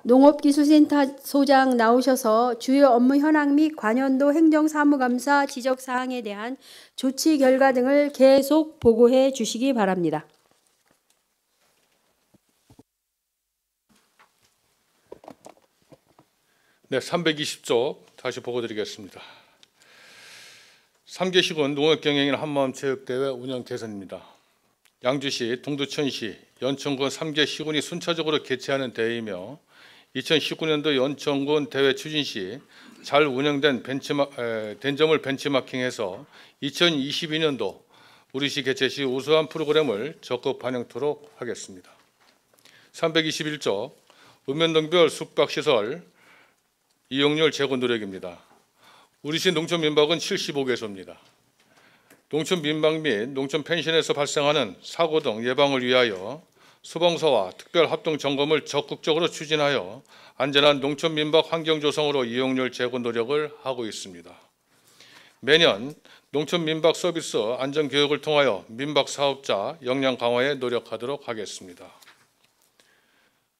농업기술센터 소장 나오셔서 주요 업무 현황 및 관연도 행정사무감사 지적사항에 대한 조치 결과 등을 계속 보고해 주시기 바랍니다. 네, 320조 다시 보고드리겠습니다. 3계식은 농업경영인 한마음체육대회 운영 개선입니다. 양주시, 동두천시, 연천군 3개 시군이 순차적으로 개최하는 대회이며 2019년도 연천군 대회 추진 시 잘 운영된 점을 벤치마킹해서 2022년도 우리시 개최 시 우수한 프로그램을 적극 반영토록 하겠습니다. 321조 읍면동별 숙박시설 이용률 제고 노력입니다. 우리시 농촌민박은 75개소입니다. 농촌민박 및 농촌 펜션에서 발생하는 사고 등 예방을 위하여 소방서와 특별합동점검을 적극적으로 추진하여 안전한 농촌민박 환경 조성으로 이용률 제고 노력을 하고 있습니다. 매년 농촌민박 서비스 안전교육을 통하여 민박 사업자 역량 강화에 노력하도록 하겠습니다.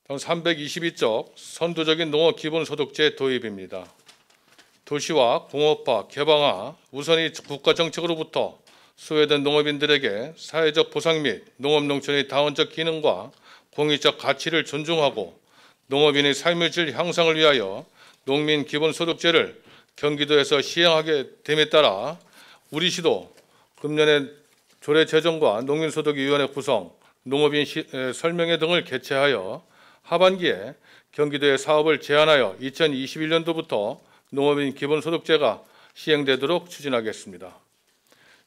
다음 322쪽 선도적인 농업기본소득제 도입입니다. 도시화, 공업화, 개방화, 우선이 국가정책으로부터 소외된 농업인들에게 사회적 보상 및 농업농촌의 다원적 기능과 공익적 가치를 존중하고 농업인의 삶의 질 향상을 위하여 농민기본소득제를 경기도에서 시행하게 됨에 따라 우리시도 금년에 조례제정과 농민소득위원회 구성, 농업인 설명회 등을 개최하여 하반기에 경기도의 사업을 제한하여 2021년도부터 농업인 기본소득제가 시행되도록 추진하겠습니다.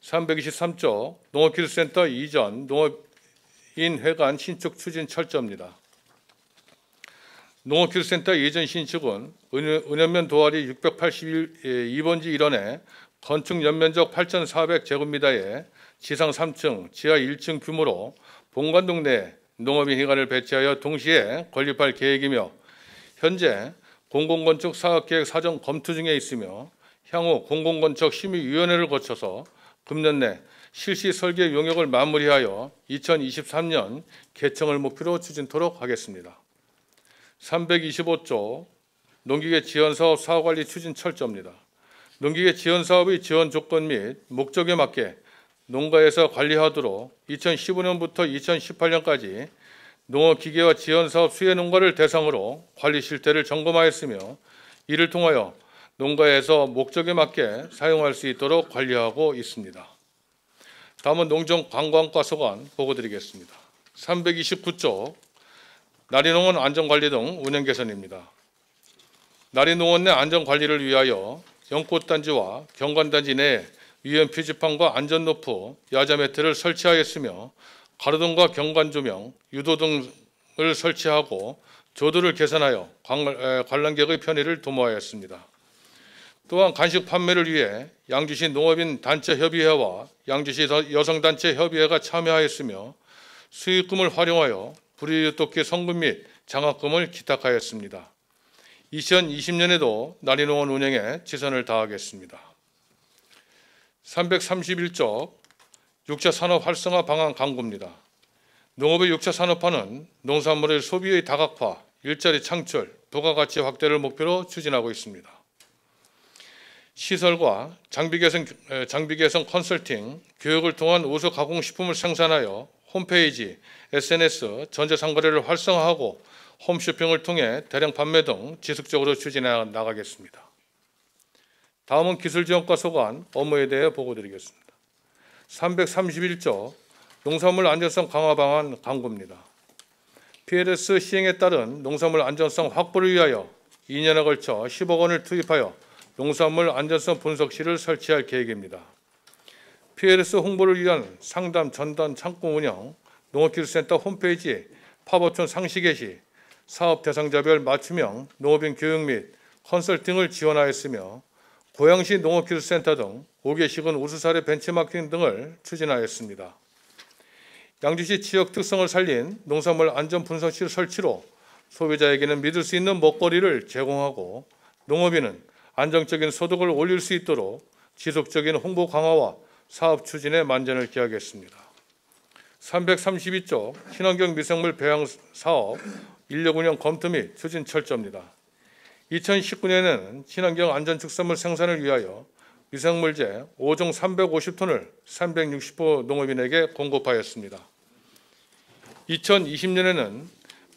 323조 농업기술센터 이전 농업인회관 신축 추진 철저입니다. 농업기술센터 이전 신축은 은연면 도화리 682번지 일원에 건축 연면적 8,400제곱미터에 지상 3층, 지하 1층 규모로 본관동 내 농업인 회관을 배치하여 동시에 건립할 계획이며 현재 공공건축 사업계획 사정 검토 중에 있으며 향후 공공건축 심의위원회를 거쳐서 금년 내 실시 설계 용역을 마무리하여 2023년 개청을 목표로 추진토록 하겠습니다. 325조 농기계 지원사업 사업관리 추진 철저입니다. 농기계 지원사업의 지원 조건 및 목적에 맞게 농가에서 관리하도록 2015년부터 2018년까지 농업기계와 지원사업 수혜 농가를 대상으로 관리 실태를 점검하였으며 이를 통하여 농가에서 목적에 맞게 사용할 수 있도록 관리하고 있습니다. 다음은 농정관광과 소관 보고드리겠습니다. 329조 나리농원 안전관리 등 운영 개선입니다. 나리농원 내 안전관리를 위하여 연꽃단지와 경관단지 내에 위험 표지판과 안전노프, 야자 매트를 설치하였으며 가로등과 경관조명, 유도등을 설치하고 조도를 개선하여 관람객의 편의를 도모하였습니다. 또한 간식 판매를 위해 양주시 농업인 단체협의회와 양주시 여성단체협의회가 참여하였으며 수익금을 활용하여 불이웃돕기 성금 및 장학금을 기탁하였습니다. 2020년에도 나리농원 운영에 최선을 다하겠습니다. 331조 6차 산업 활성화 방안 강구입니다. 농업의 6차 산업화는 농산물의 소비의 다각화, 일자리 창출, 부가가치 확대를 목표로 추진하고 있습니다. 시설과 장비 개선 컨설팅, 교육을 통한 우수 가공식품을 생산하여 홈페이지, SNS, 전자상거래를 활성화하고 홈쇼핑을 통해 대량 판매 등 지속적으로 추진해 나가겠습니다. 다음은 기술지원과 소관 업무에 대해 보고드리겠습니다. 331조 농산물 안전성 강화 방안 강구입니다. PLS 시행에 따른 농산물 안전성 확보를 위하여 2년에 걸쳐 10억 원을 투입하여 농산물 안전성 분석실을 설치할 계획입니다. PLS 홍보를 위한 상담 전담 창구 운영, 농업기술센터 홈페이지 팝업촌 상시 게시, 사업 대상자별 맞춤형 농업인 교육 및 컨설팅을 지원하였으며 고양시 농업기술센터 등 5개시군 우수사례 벤치마킹 등을 추진하였습니다. 양주시 지역 특성을 살린 농산물 안전분석실 설치로 소비자에게는 믿을 수 있는 먹거리를 제공하고 농업인은 안정적인 소득을 올릴 수 있도록 지속적인 홍보 강화와 사업 추진에 만전을 기하겠습니다. 332조 친환경 미생물 배양 사업 인력 운영 검토 및 추진 철저입니다. 2019년에는 친환경 안전축산물 생산을 위하여 미생물제 5종 350톤을 360호 농업인에게 공급하였습니다. 2020년에는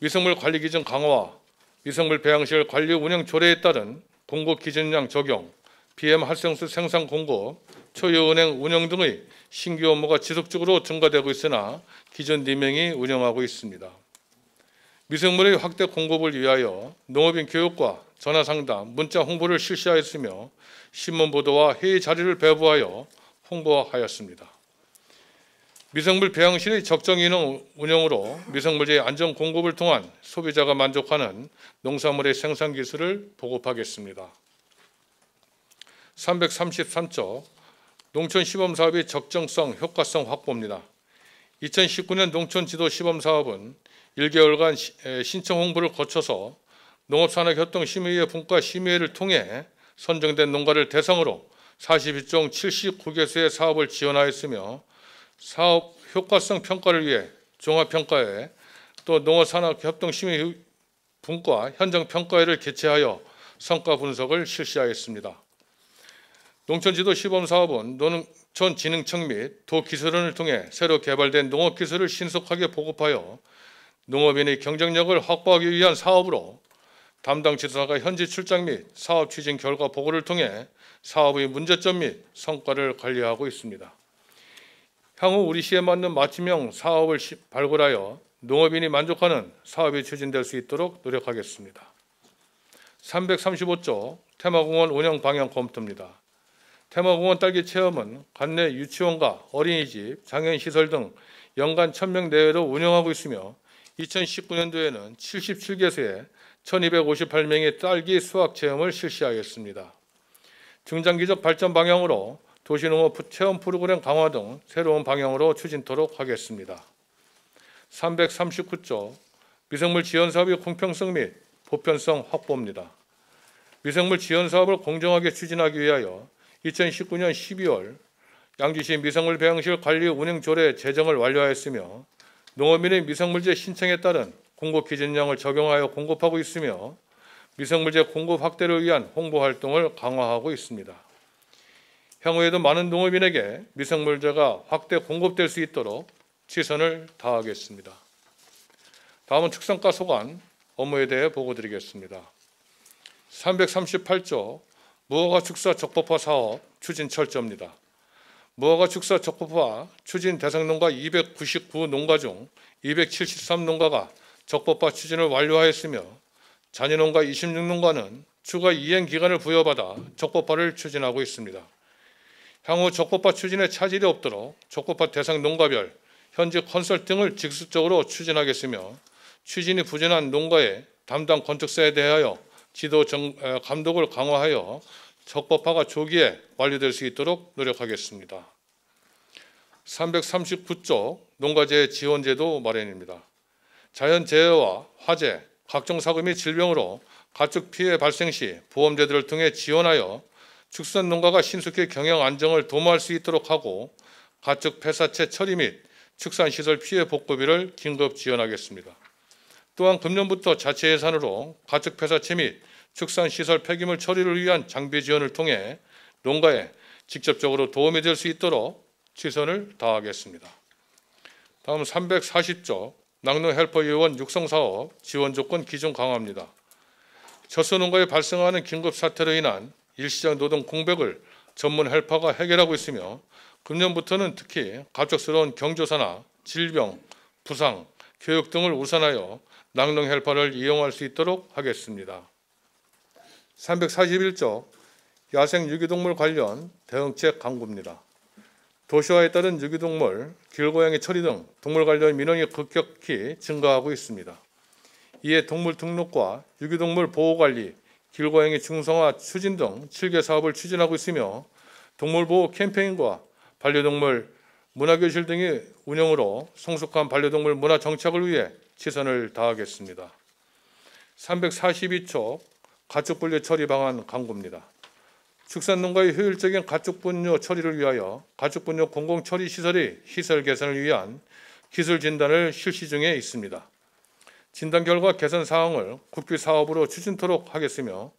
미생물 관리 기준 강화와 미생물 배양실 관리 운영 조례에 따른 공급 기준량 적용, BM 활성수 생산 공급, 초유은행 운영 등의 신규 업무가 지속적으로 증가되고 있으나 기존 4명이 운영하고 있습니다. 미생물의 확대 공급을 위하여 농업인 교육과 전화 상담, 문자 홍보를 실시하였으며 신문 보도와 회의 자료를 배부하여 홍보하였습니다. 미생물 배양실의 적정 인원 운영으로 미생물제의 안전 공급을 통한 소비자가 만족하는 농산물의 생산 기술을 보급하겠습니다. 333조 농촌 시범 사업의 적정성, 효과성 확보입니다. 2019년 농촌 지도 시범 사업은 1개월간 신청 홍보를 거쳐서 농업산업협동심의회 분과 심의회를 통해 선정된 농가를 대상으로 42종 79개수의 사업을 지원하였으며 사업 효과성 평가를 위해 종합평가회 또 농업산업협동심의회 분과 현장평가회를 개최하여 성과 분석을 실시하였습니다. 농촌지도 시범사업은 농촌진흥청 및 도기술원을 통해 새로 개발된 농업기술을 신속하게 보급하여 농업인의 경쟁력을 확보하기 위한 사업으로 담당 지도사가 현지 출장 및 사업 추진 결과 보고를 통해 사업의 문제점 및 성과를 관리하고 있습니다. 향후 우리 시에 맞는 맞춤형 사업을 발굴하여 농업인이 만족하는 사업이 추진될 수 있도록 노력하겠습니다. 335조 테마공원 운영 방향 검토입니다. 테마공원 딸기 체험은 관내 유치원과 어린이집, 장애인시설 등 연간 1000명 내외로 운영하고 있으며 2019년도에는 77개소에 1258명의 딸기 수확 체험을 실시하였습니다. 중장기적 발전 방향으로 도시농업 체험 프로그램 강화 등 새로운 방향으로 추진토록 하겠습니다. 339조 미생물 지원 사업의 공평성 및 보편성 확보입니다. 미생물 지원 사업을 공정하게 추진하기 위하여 2019년 12월 양주시 미생물 배양실 관리 운영 조례 제정을 완료하였으며 농업인의 미생물제 신청에 따른 공급 기준량을 적용하여 공급하고 있으며 미생물제 공급 확대를 위한 홍보 활동을 강화하고 있습니다. 향후에도 많은 농업인에게 미생물제가 확대 공급될 수 있도록 최선을 다하겠습니다. 다음은 축산가 소관 업무에 대해 보고드리겠습니다. 338조 무허가 축사 적법화 사업 추진 철저입니다. 무허가 축사 적법화 추진 대상 농가 299 농가 중 273 농가가 적법화 추진을 완료하였으며 잔여 농가 26 농가는 추가 이행 기간을 부여받아 적법화를 추진하고 있습니다. 향후 적법화 추진에 차질이 없도록 적법화 대상 농가별 현지 컨설팅을 직접적으로 추진하겠으며 추진이 부진한 농가의 담당 건축사에 대하여 지도 감독을 강화하여 적법화가 조기에 완료될 수 있도록 노력하겠습니다. 339조 농가재해 지원제도 마련입니다. 자연재해와 화재, 각종 사고 및 질병으로 가축 피해 발생 시 보험제도를 통해 지원하여 축산 농가가 신속히 경영 안정을 도모할 수 있도록 하고 가축 폐사체 처리 및 축산시설 피해 복구비를 긴급 지원하겠습니다. 또한 금년부터 자체 예산으로 가축 폐사체 및 축산시설 폐기물 처리를 위한 장비 지원을 통해 농가에 직접적으로 도움이 될 수 있도록 최선을 다하겠습니다. 다음 340조 낙농 헬퍼 요원 육성사업 지원 조건 기준 강화입니다. 젖소 농가에 발생하는 긴급 사태로 인한 일시적 노동 공백을 전문 헬퍼가 해결하고 있으며 금년부터는 특히 갑작스러운 경조사나 질병, 부상, 교육 등을 우선하여 낙농 헬퍼를 이용할 수 있도록 하겠습니다. 341조 야생 유기동물 관련 대응책 강구입니다. 도시화에 따른 유기동물, 길고양이 처리 등 동물 관련 민원이 급격히 증가하고 있습니다. 이에 동물 등록과 유기동물 보호관리, 길고양이 중성화 추진 등 7개 사업을 추진하고 있으며 동물보호 캠페인과 반려동물 문화교실 등의 운영으로 성숙한 반려동물 문화 정착을 위해 최선을 다하겠습니다. 342조 가축분뇨 처리 방안 강구입니다. 축산농가의 효율적인 가축분뇨 처리를 위하여 가축분뇨 공공처리시설의 시설 개선을 위한 기술 진단을 실시 중에 있습니다. 진단 결과 개선 사항을 국비 사업으로 추진토록 하겠으며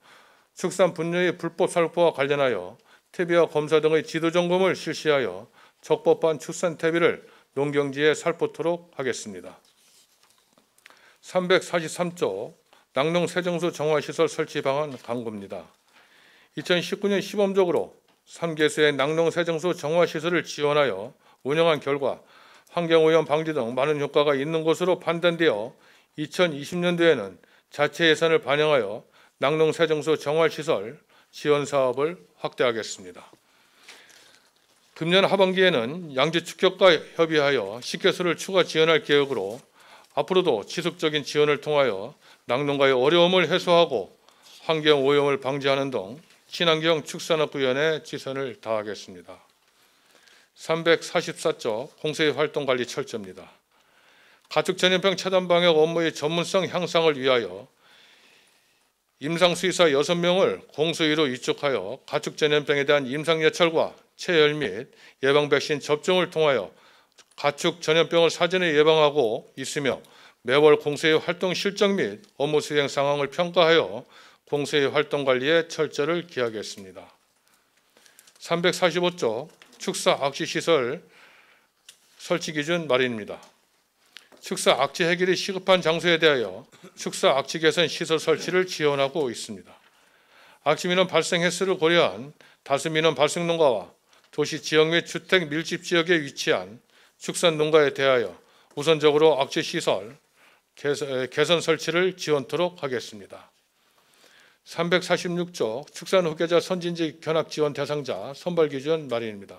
축산 분뇨의 불법 살포와 관련하여 퇴비와 검사 등의 지도 점검을 실시하여 적법한 축산 퇴비를 농경지에 살포토록 하겠습니다. 343조 낙농 세정수 정화시설 설치 방안 강구입니다. 2019년 시범적으로 3개소의 낙농 세정수 정화시설을 지원하여 운영한 결과 환경오염 방지 등 많은 효과가 있는 것으로 판단되어 2020년도에는 자체 예산을 반영하여 낙농 세정수 정화시설 지원 사업을 확대하겠습니다. 금년 하반기에는 양지 축협과 협의하여 10개소를 추가 지원할 계획으로 앞으로도 지속적인 지원을 통하여 낙농가의 어려움을 해소하고 환경오염을 방지하는 등 친환경 축산업구현에 최선을 다하겠습니다. 344조 공세의 활동관리 철저입니다. 가축전염병 차단 방역 업무의 전문성 향상을 위하여 임상수의사 6명을 공수위로 위촉하여 가축전염병에 대한 임상예찰과 체열 및 예방 백신 접종을 통하여 가축전염병을 사전에 예방하고 있으며 매월 공수위 활동 실적 및 업무 수행 상황을 평가하여 공수위 활동 관리에 철저를 기하겠습니다. 345조 축사 악취시설 설치 기준 마련입니다. 축사 악취 해결이 시급한 장소에 대하여 축사 악취 개선 시설 설치를 지원하고 있습니다. 악취 민원 발생 횟수를 고려한 다수 민원 발생 농가와 도시 지역 및 주택 밀집 지역에 위치한 축산 농가에 대하여 우선적으로 악취 시설 개선 설치를 지원토록 하겠습니다. 346조 축산 후계자 선진지 견학 지원 대상자 선발 기준 마련입니다.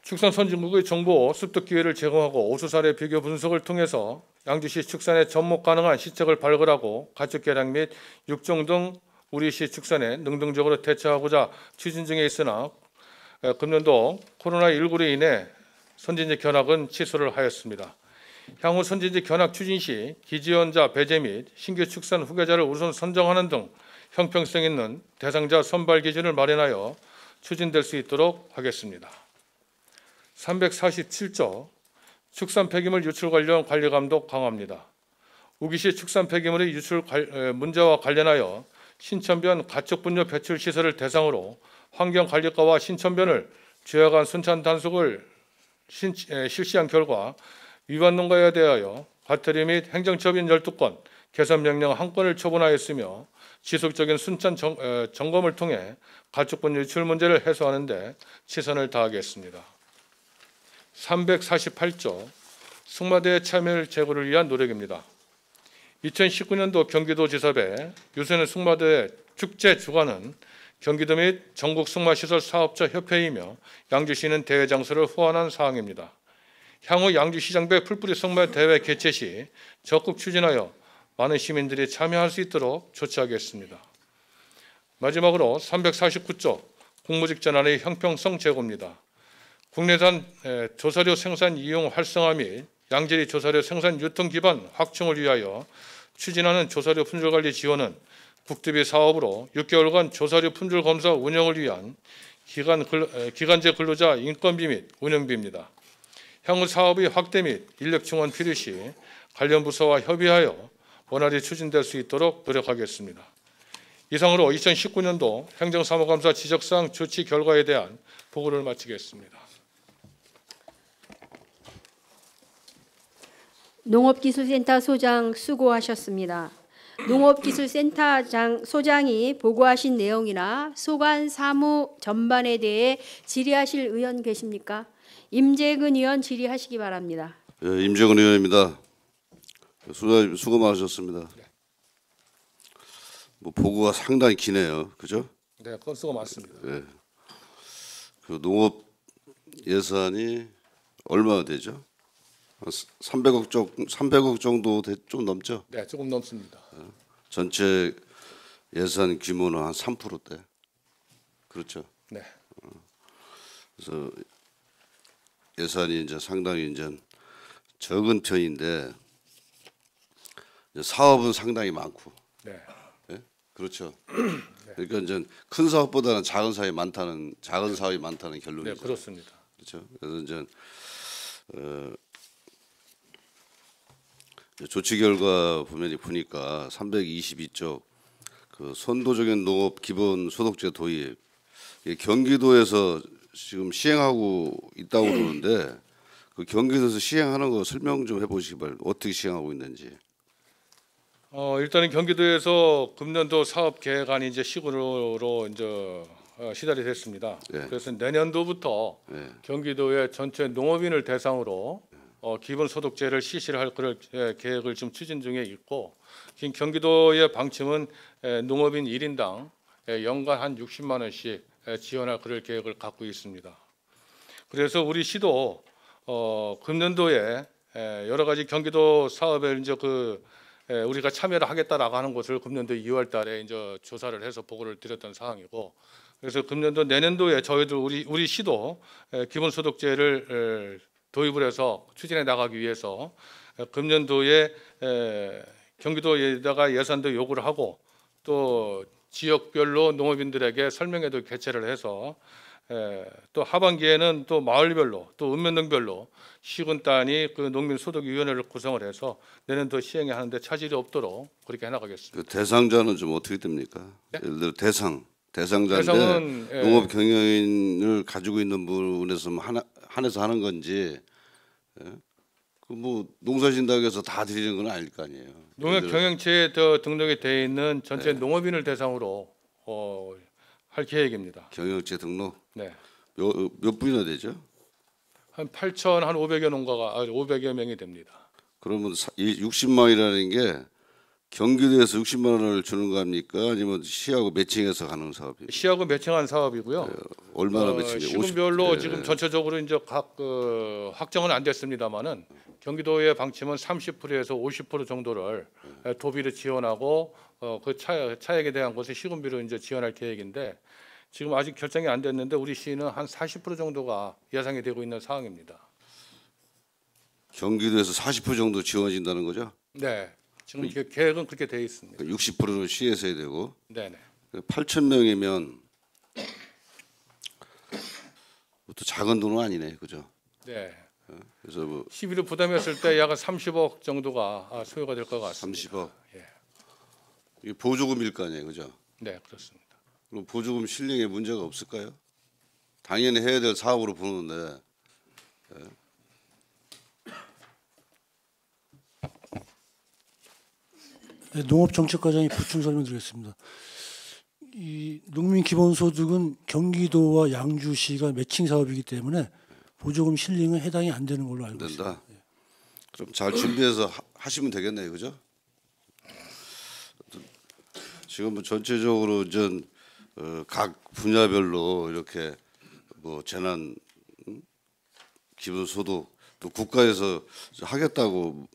축산 선진국의 정보 습득 기회를 제공하고 오수 사례 비교 분석을 통해서 양주시 축산에 접목 가능한 시책을 발굴하고 가축 개량 및 육종 등 우리시 축산에 능동적으로 대처하고자 추진 중에 있으나 금년도 코로나19로 인해 선진지 견학은 취소를 하였습니다. 향후 선진지 견학 추진 시 기지원자 배제 및 신규 축산 후계자를 우선 선정하는 등 형평성 있는 대상자 선발 기준을 마련하여 추진될 수 있도록 하겠습니다. 347조 축산 폐기물 유출 관련 관리 감독 강화합니다. 우기시 축산 폐기물의 유출 문제와 관련하여 신천변 가축 분뇨 배출 시설을 대상으로 환경관리과와 신천변을 주야간 순찬 단속을 실시한 결과 위반 농가에 대하여 과태료 및 행정처분 12건, 개선 명령 1건을 처분하였으며 지속적인 순찬 점검을 통해 가축 분뇨 유출 문제를 해소하는 데 최선을 다하겠습니다. 348조 승마대 참여 제고를 위한 노력입니다. 2019년도 경기도지사배 유소년 승마대 축제 주관은 경기도 및 전국 승마시설 사업자 협회이며 양주시는 대회 장소를 호환한 사항입니다. 향후 양주시장배 풀뿌리 승마 대회 개최 시 적극 추진하여 많은 시민들이 참여할 수 있도록 조치하겠습니다. 마지막으로 349조 공무직 전환의 형평성 제고입니다. 국내산 조사료 생산 이용 활성화 및 양질의 조사료 생산 유통 기반 확충을 위하여 추진하는 조사료 품질 관리 지원은 국토비 사업으로 6개월간 조사료 품질 검사 운영을 위한 기간제 근로자 인건비 및 운영비입니다. 향후 사업의 확대 및 인력 충원 필요 시 관련 부서와 협의하여 원활히 추진될 수 있도록 노력하겠습니다. 이상으로 2019년도 행정사무감사 지적사항 조치 결과에 대한 보고를 마치겠습니다. 농업기술센터 소장 수고하셨습니다. 농업기술센터 소장이 보고하신 내용이나 소관 사무 전반에 대해 질의하실 의원 계십니까? 임재근 의원 질의하시기 바랍니다. 예, 임재근 의원입니다. 소장님 수고 많으셨습니다. 뭐 보고가 상당히 기네요, 그죠? 네, 건수가 많습니다. 예. 그 농업 예산이 얼마나 되죠? 300억 정도 좀 넘죠? 네, 조금 넘습니다. 전체 예산 규모는 한 3%대. 그렇죠. 네. 그래서 예산이 이제 상당히 이제 적은 편인데 이제 사업은 상당히 많고. 네. 예? 그렇죠. 네. 그러니까 이제 큰 사업보다는 작은 사업이 많다는 결론이죠. 네, 그렇습니다. 그렇죠. 그래서 이제 조치 결과 보니까 322쪽 그 선도적인 농업 기본 소득제 도입, 이게 경기도에서 지금 시행하고 있다고 그러는데 그 경기도에서 시행하는 거 설명 좀 해보시기 바랍니다. 어떻게 시행하고 있는지. 일단은 경기도에서 금년도 사업 계획안이 이제 시군으로 이제 시달이 됐습니다. 네. 그래서 내년도부터 네. 경기도의 전체 농업인을 대상으로 기본소득제를 실시를 할 그럴 계획을 지금 추진 중에 있고, 지금 경기도의 방침은 농업인 1인당 연간 한 60만 원씩 지원할 그럴 계획을 갖고 있습니다. 그래서 우리 시도 금년도에 여러 가지 경기도 사업에 이제 우리가 참여를 하겠다라고 하는 것을 금년도 2월달에 이제 조사를 해서 보고를 드렸던 사항이고, 그래서 금년도 내년도에 저희도 우리 시도 기본소득제를 도입을 해서 추진해 나가기 위해서 금년도에 경기도에다가 예산도 요구를 하고 또 지역별로 농업인들에게 설명회도 개최를 해서 또 하반기에는 또 마을별로 또 읍면동별로 시군 단위 그 농민소득위원회를 구성을 해서 내년도 시행에 하는데 차질이 없도록 그렇게 해나가겠습니다. 그 대상자는 좀 어떻게 됩니까? 네? 예를 들어 대상자인데 대상은 농업 경영인을 가지고 있는 분에서 한해서 하는 건지, 그 뭐 농사진다고 해서 다 드리는 건 아닐 거 아니에요. 농업 경영체에 등록이 되어 있는 전체 농업인을 대상으로 할 계획입니다. 경영체 등록 네. 몇 분이나 되죠? 한 8,500여 농가가 500여 명이 됩니다. 그러면 60만이라는 게 경기도에서 60만 원을 주는 거 합니까? 아니면 시하고 매칭해서 가는 사업이에요? 시하고 매칭한 사업이고요. 얼마나 매칭해요? 시군별로 지금 전체적으로 이제 각 확정은 안 됐습니다만은 경기도의 방침은 30%에서 50% 정도를 도비를 지원하고 그 차액에 대한 것을 시군비로 이제 지원할 계획인데, 지금 아직 결정이 안 됐는데 우리 시는 한 40% 정도가 예상이 되고 있는 상황입니다. 경기도에서 40% 정도 지원진다는 거죠? 네, 지금 이게 계획은 그렇게 되어 있습니다. 60%는 시에서 해야 되고, 네네. 8천 명이면 또 작은 돈은 아니네, 그죠? 네. 그래서 뭐 시비를 부담했을 때 약 30억 정도가 소요가 될 것 같습니다. 30억. 예. 이게 보조금일 거 아니에요, 그죠? 네, 그렇습니다. 그럼 보조금 실링에 문제가 없을까요? 당연히 해야 될 사업으로 보는데. 네, 농업정책과장이 보충 설명드리겠습니다. 이 농민 기본소득은 경기도와 양주시가 매칭 사업이기 때문에 보조금 실링은 해당이 안 되는 걸로 알고 있습니다. 된다. 그럼 잘 준비해서 하시면 되겠네요, 그죠? 지금 뭐 전체적으로 각 분야별로 이렇게 뭐 재난 기본소득 또 국가에서 하겠다고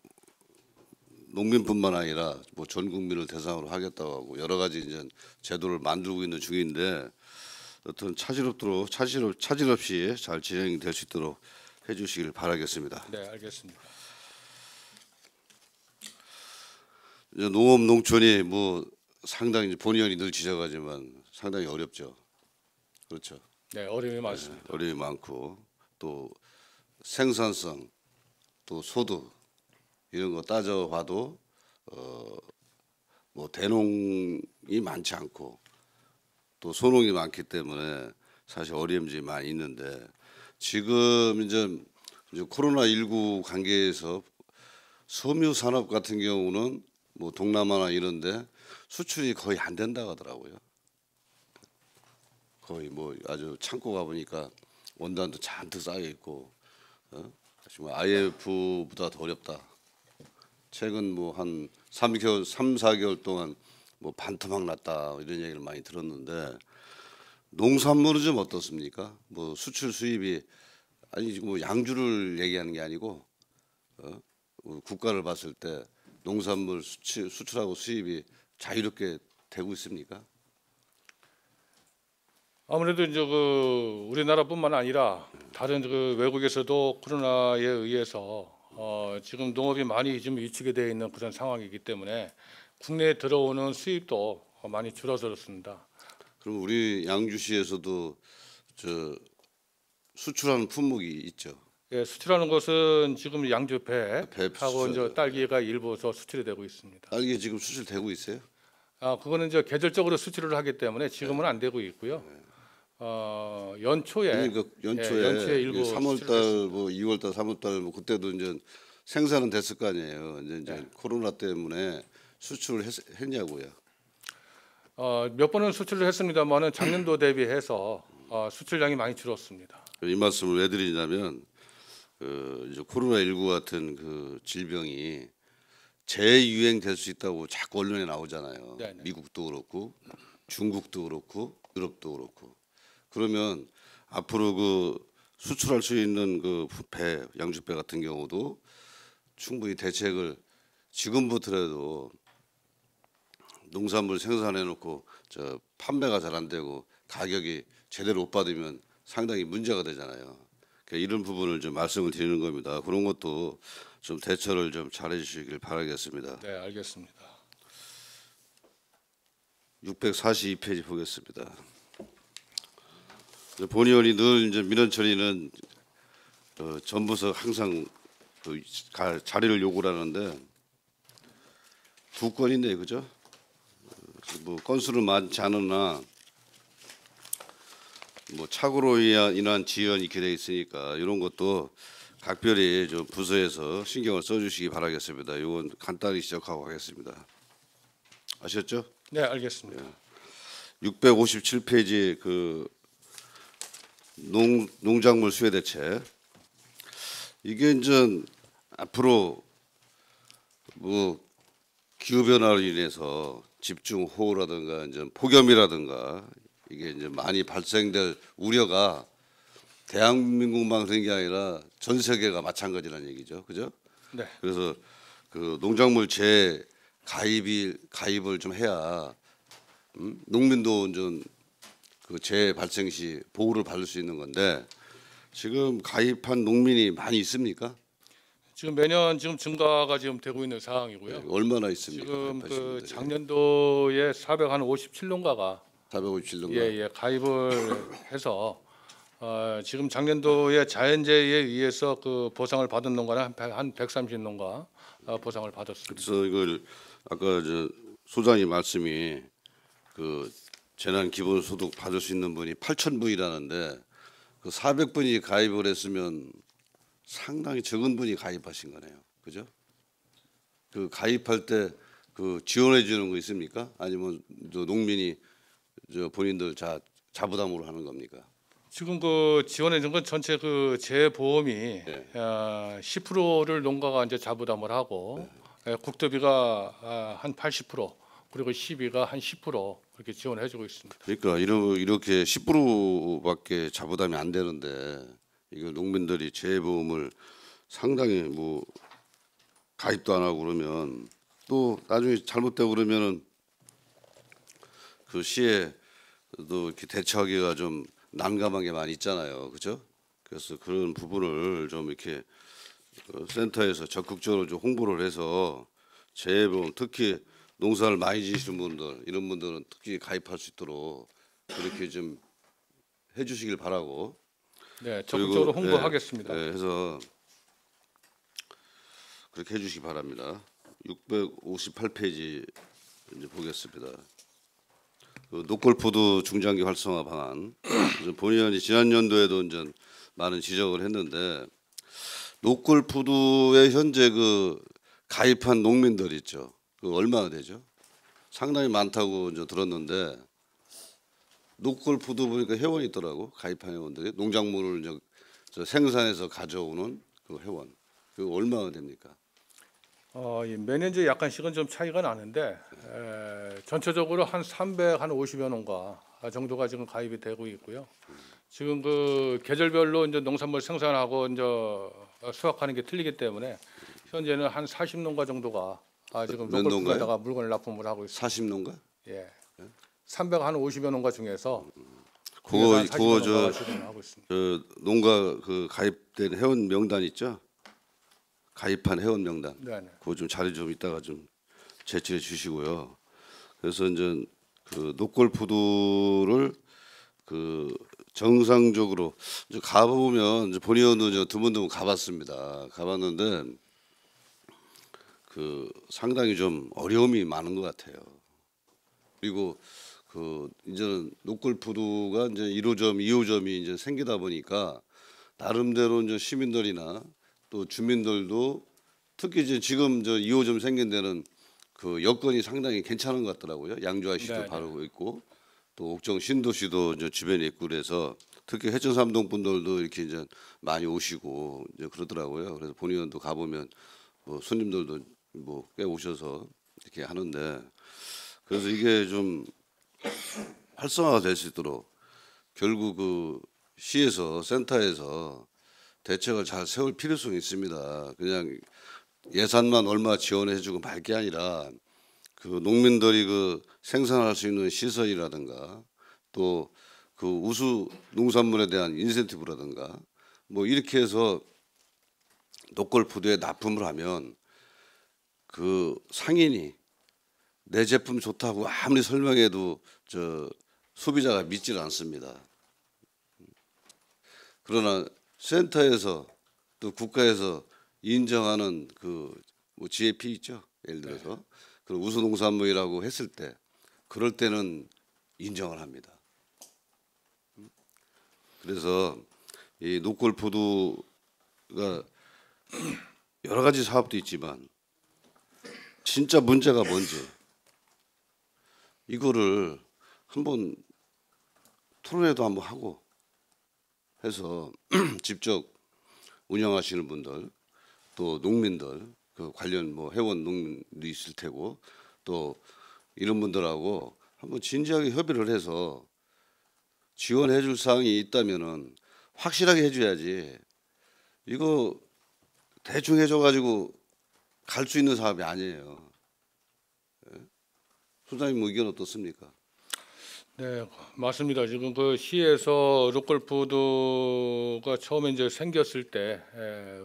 농민뿐만 아니라 뭐 전 국민을 대상으로 하겠다고 하고 여러 가지 이제 제도를 만들고 있는 중인데, 어떤 차질 없이 잘 진행될 수 있도록 해주시길 바라겠습니다. 네, 알겠습니다. 이제 농업 농촌이 뭐 상당히 본의 아니 늘 지적하지만 상당히 어렵죠. 그렇죠. 네, 어려움이 많습니다. 어려움이 많고 또 생산성 또 소득 이런 거 따져봐도 뭐 대농이 많지 않고 또 소농이 많기 때문에 사실 어려움이 많이 있는데, 지금 이제 코로나19 관계에서 섬유 산업 같은 경우는 뭐 동남아나 이런데 수출이 거의 안 된다고 하더라고요. 거의 뭐 아주 창고 가 보니까 원단도 잔뜩 쌓여 있고, 정말 IMF보다 더 어렵다. 최근 뭐 한 3-4개월 동안 뭐 반토막 났다 이런 얘기를 많이 들었는데, 농산물은 좀 어떻습니까? 뭐 수출 수입이 아니 뭐 양주를 얘기하는 게 아니고 국가를 봤을 때 농산물 수출하고 수입이 자유롭게 되고 있습니까? 아무래도 이제 우리나라뿐만 아니라 다른 외국에서도 코로나에 의해서 지금 농업이 많이 좀 위축이 되어 있는 그런 상황이기 때문에 국내에 들어오는 수입도 많이 줄어들었습니다. 그럼 우리 양주시에서도 수출하는 품목이 있죠. 예, 수출하는 것은 지금 양주 배 배하고 이제 수출하죠. 딸기가 일부 더 수출이 되고 있습니다. 딸기 지금 수출되고 있어요? 그거는 이제 계절적으로 수출을 하기 때문에 지금은 안 되고 있고요. 연초에 그러니까 연초에, 연초에 일부 3월달, 뭐 2월달, 3월달 뭐 그때도 이제 생산은 됐을 거 아니에요. 이제 코로나 때문에 수출을 했냐고요. 몇 번은 수출을 했습니다만은 작년도 대비해서 수출량이 많이 줄었습니다. 이 말씀을 왜 드리냐면 이제 코로나19 같은 그 질병이 재유행 될 수 있다고 자꾸 언론에 나오잖아요. 네네. 미국도 그렇고 중국도 그렇고 유럽도 그렇고. 그러면 앞으로 그 수출할 수 있는 그 배, 양주배 같은 경우도 충분히 대책을 지금부터라도 농산물 생산해 놓고 저 판매가 잘 안 되고 가격이 제대로 못 받으면 상당히 문제가 되잖아요. 그러니까 이런 부분을 좀 말씀을 드리는 겁니다. 그런 것도 좀 대처를 좀 잘해 주시길 바라겠습니다. 네, 알겠습니다. 642페이지 보겠습니다. 본의원이 늘 이제 민원 처리는 전부석 항상 그 자리를 요구를 하는데 두 건인데 그죠? 뭐 건수는 많지 않으나 뭐 착오로 인한 지연이 이렇게 돼 있으니까 이런 것도 각별히 좀 부서에서 신경을 써주시기 바라겠습니다. 이건 간단히 지적하고 가겠습니다. 아셨죠? 네, 알겠습니다. 657페이지 그 농작물 수혜 대책 이게 이제 앞으로 뭐 기후 변화로 인해서 집중호우라든가 이제 폭염이라든가 이게 이제 많이 발생될 우려가 대한민국만 그런 게 아니라 전 세계가 마찬가지라는 얘기죠, 그죠? 네, 그래서 그 농작물 가입을 좀 해야 농민도 좀 그 재발생 시 보호를 받을 수 있는 건데 지금 가입한 농민이 많이 있습니까? 지금 매년 지금 증가가 지금 되고 있는 상황이고요. 얼마나 있습니까? 지금 가입하신 그 분들이? 작년도에 457농가가 457농가. 예, 가입을 해서 지금 작년도에 자연재해에 의해서 그 보상을 받은 농가는 한 130농가 보상을 받았습니다. 그래서 이걸 아까 저 소장님 말씀이 그 재난 기본소득 받을 수 있는 분이 8,000분이라는데 그 400분이 가입을 했으면 상당히 적은 분이 가입하신 거네요. 그죠? 그 가입할 때 그 지원해 주는 거 있습니까? 아니면 저 농민이 저 본인들 자부담으로 하는 겁니까? 지금 그 지원해 준 건 전체 그 재보험이 10%를 농가가 이제 자부담을 하고 국토비가 한 80% 그리고 시비가 한 10% 그렇게 지원해 주고 있습니다. 그러니까 이렇게 10%밖에 자부담이 안 되는데 이거 농민들이 재보험을 상당히 뭐 가입도 안 하고 그러면 또 나중에 잘못되고 그러면은 그 시에도 이렇게 대처하기가 좀 난감한 게 많이 있잖아요, 그죠? 그래서 그런 부분을 좀 이렇게 센터에서 적극적으로 좀 홍보를 해서 재보험 특히 농사를 많이 지으시는 분들 이런 분들은 특히 가입할 수 있도록 그렇게 좀 해주시길 바라고. 네, 적극적으로 그리고, 홍보하겠습니다. 해서 그렇게 해주시기 바랍니다. 658페이지 이제 보겠습니다. 그 노골푸드 중장기 활성화 방안. 본의원이 지난 연도에도 이제 많은 지적을 했는데 노골푸드에 현재 그 가입한 농민들 있죠. 그 얼마나 되죠? 상당히 많다고 이제 들었는데 노골푸드 보니까 회원이 있더라고. 가입한 회원들이 농작물을 이제 저 생산해서 가져오는 그 회원. 그 얼마나 됩니까? 매년 이제 약간씩은 좀 차이가 나는데 전체적으로 한 350여 농가 정도가 지금 가입이 되고 있고요. 지금 그 계절별로 이제 농산물 생산하고 이제 수확하는 게 틀리기 때문에 현재는 한 40농가 정도가 지금 몇 노골푸드에다가 물건을 납품을 하고 있습니다. 40농가? 예, 350여 농가 중에서 그거 한 40여 저 농가가 지금 하고 있습니다. 농가 그 가입된 회원 명단 있죠? 가입한 회원 명단. 네네. 그거 좀 자료 좀 이따가 좀 제출해 주시고요. 그래서 이제 그 노골푸드를 그 정상적으로 이제 가보면 이제 본의원도 저 드문드문 가봤습니다. 가봤는데 그 상당히 좀 어려움이 많은 것 같아요. 그리고 그 이제는 노골푸드가 이제 1호점, 2호점이 이제 생기다 보니까 나름대로 이제 시민들이나 또 주민들도 특히 이제 지금 저 2호점 생긴 데는 그 여건이 상당히 괜찮은 것 같더라고요. 양주아시도 네, 바로 있고 또 옥정 신도시도 이제 주변에 있고 그래서 특히 해천 삼동 분들도 이렇게 이제 많이 오시고 이제 그러더라고요. 그래서 본의원도 가보면 뭐 손님들도 뭐 꽤 오셔서 이렇게 하는데 그래서 이게 좀 활성화가 될 수 있도록 결국 그 시에서 센터에서 대책을 잘 세울 필요성이 있습니다. 그냥 예산만 얼마 지원해주고 말 게 아니라 그 농민들이 그 생산할 수 있는 시설이라든가 또 그 우수 농산물에 대한 인센티브라든가 뭐 이렇게 해서 노골푸드에 납품을 하면 그 상인이 내 제품 좋다고 아무리 설명해도 저 소비자가 믿질 않습니다. 그러나 센터에서 또 국가에서 인정하는 그 뭐 GAP 있죠. 예를 들어서 그 우수 농산물이라고 했을 때 그럴 때는 인정을 합니다. 그래서 이 노골푸드가 여러 가지 사업도 있지만 진짜 문제가 뭔지 이거를 한번 토론회도 한번 하고 해서 직접 운영하시는 분들 또 농민들 그 관련 뭐 회원 농민도 있을 테고 또 이런 분들하고 한번 진지하게 협의를 해서 지원해 줄 사항이 있다면은 확실하게 해줘야지 이거 대충 해줘 가지고 갈 수 있는 사업이 아니에요. 소장님 의견 어떻습니까? 네, 맞습니다. 지금 그 시에서 로컬푸드가 처음에 이제 생겼을 때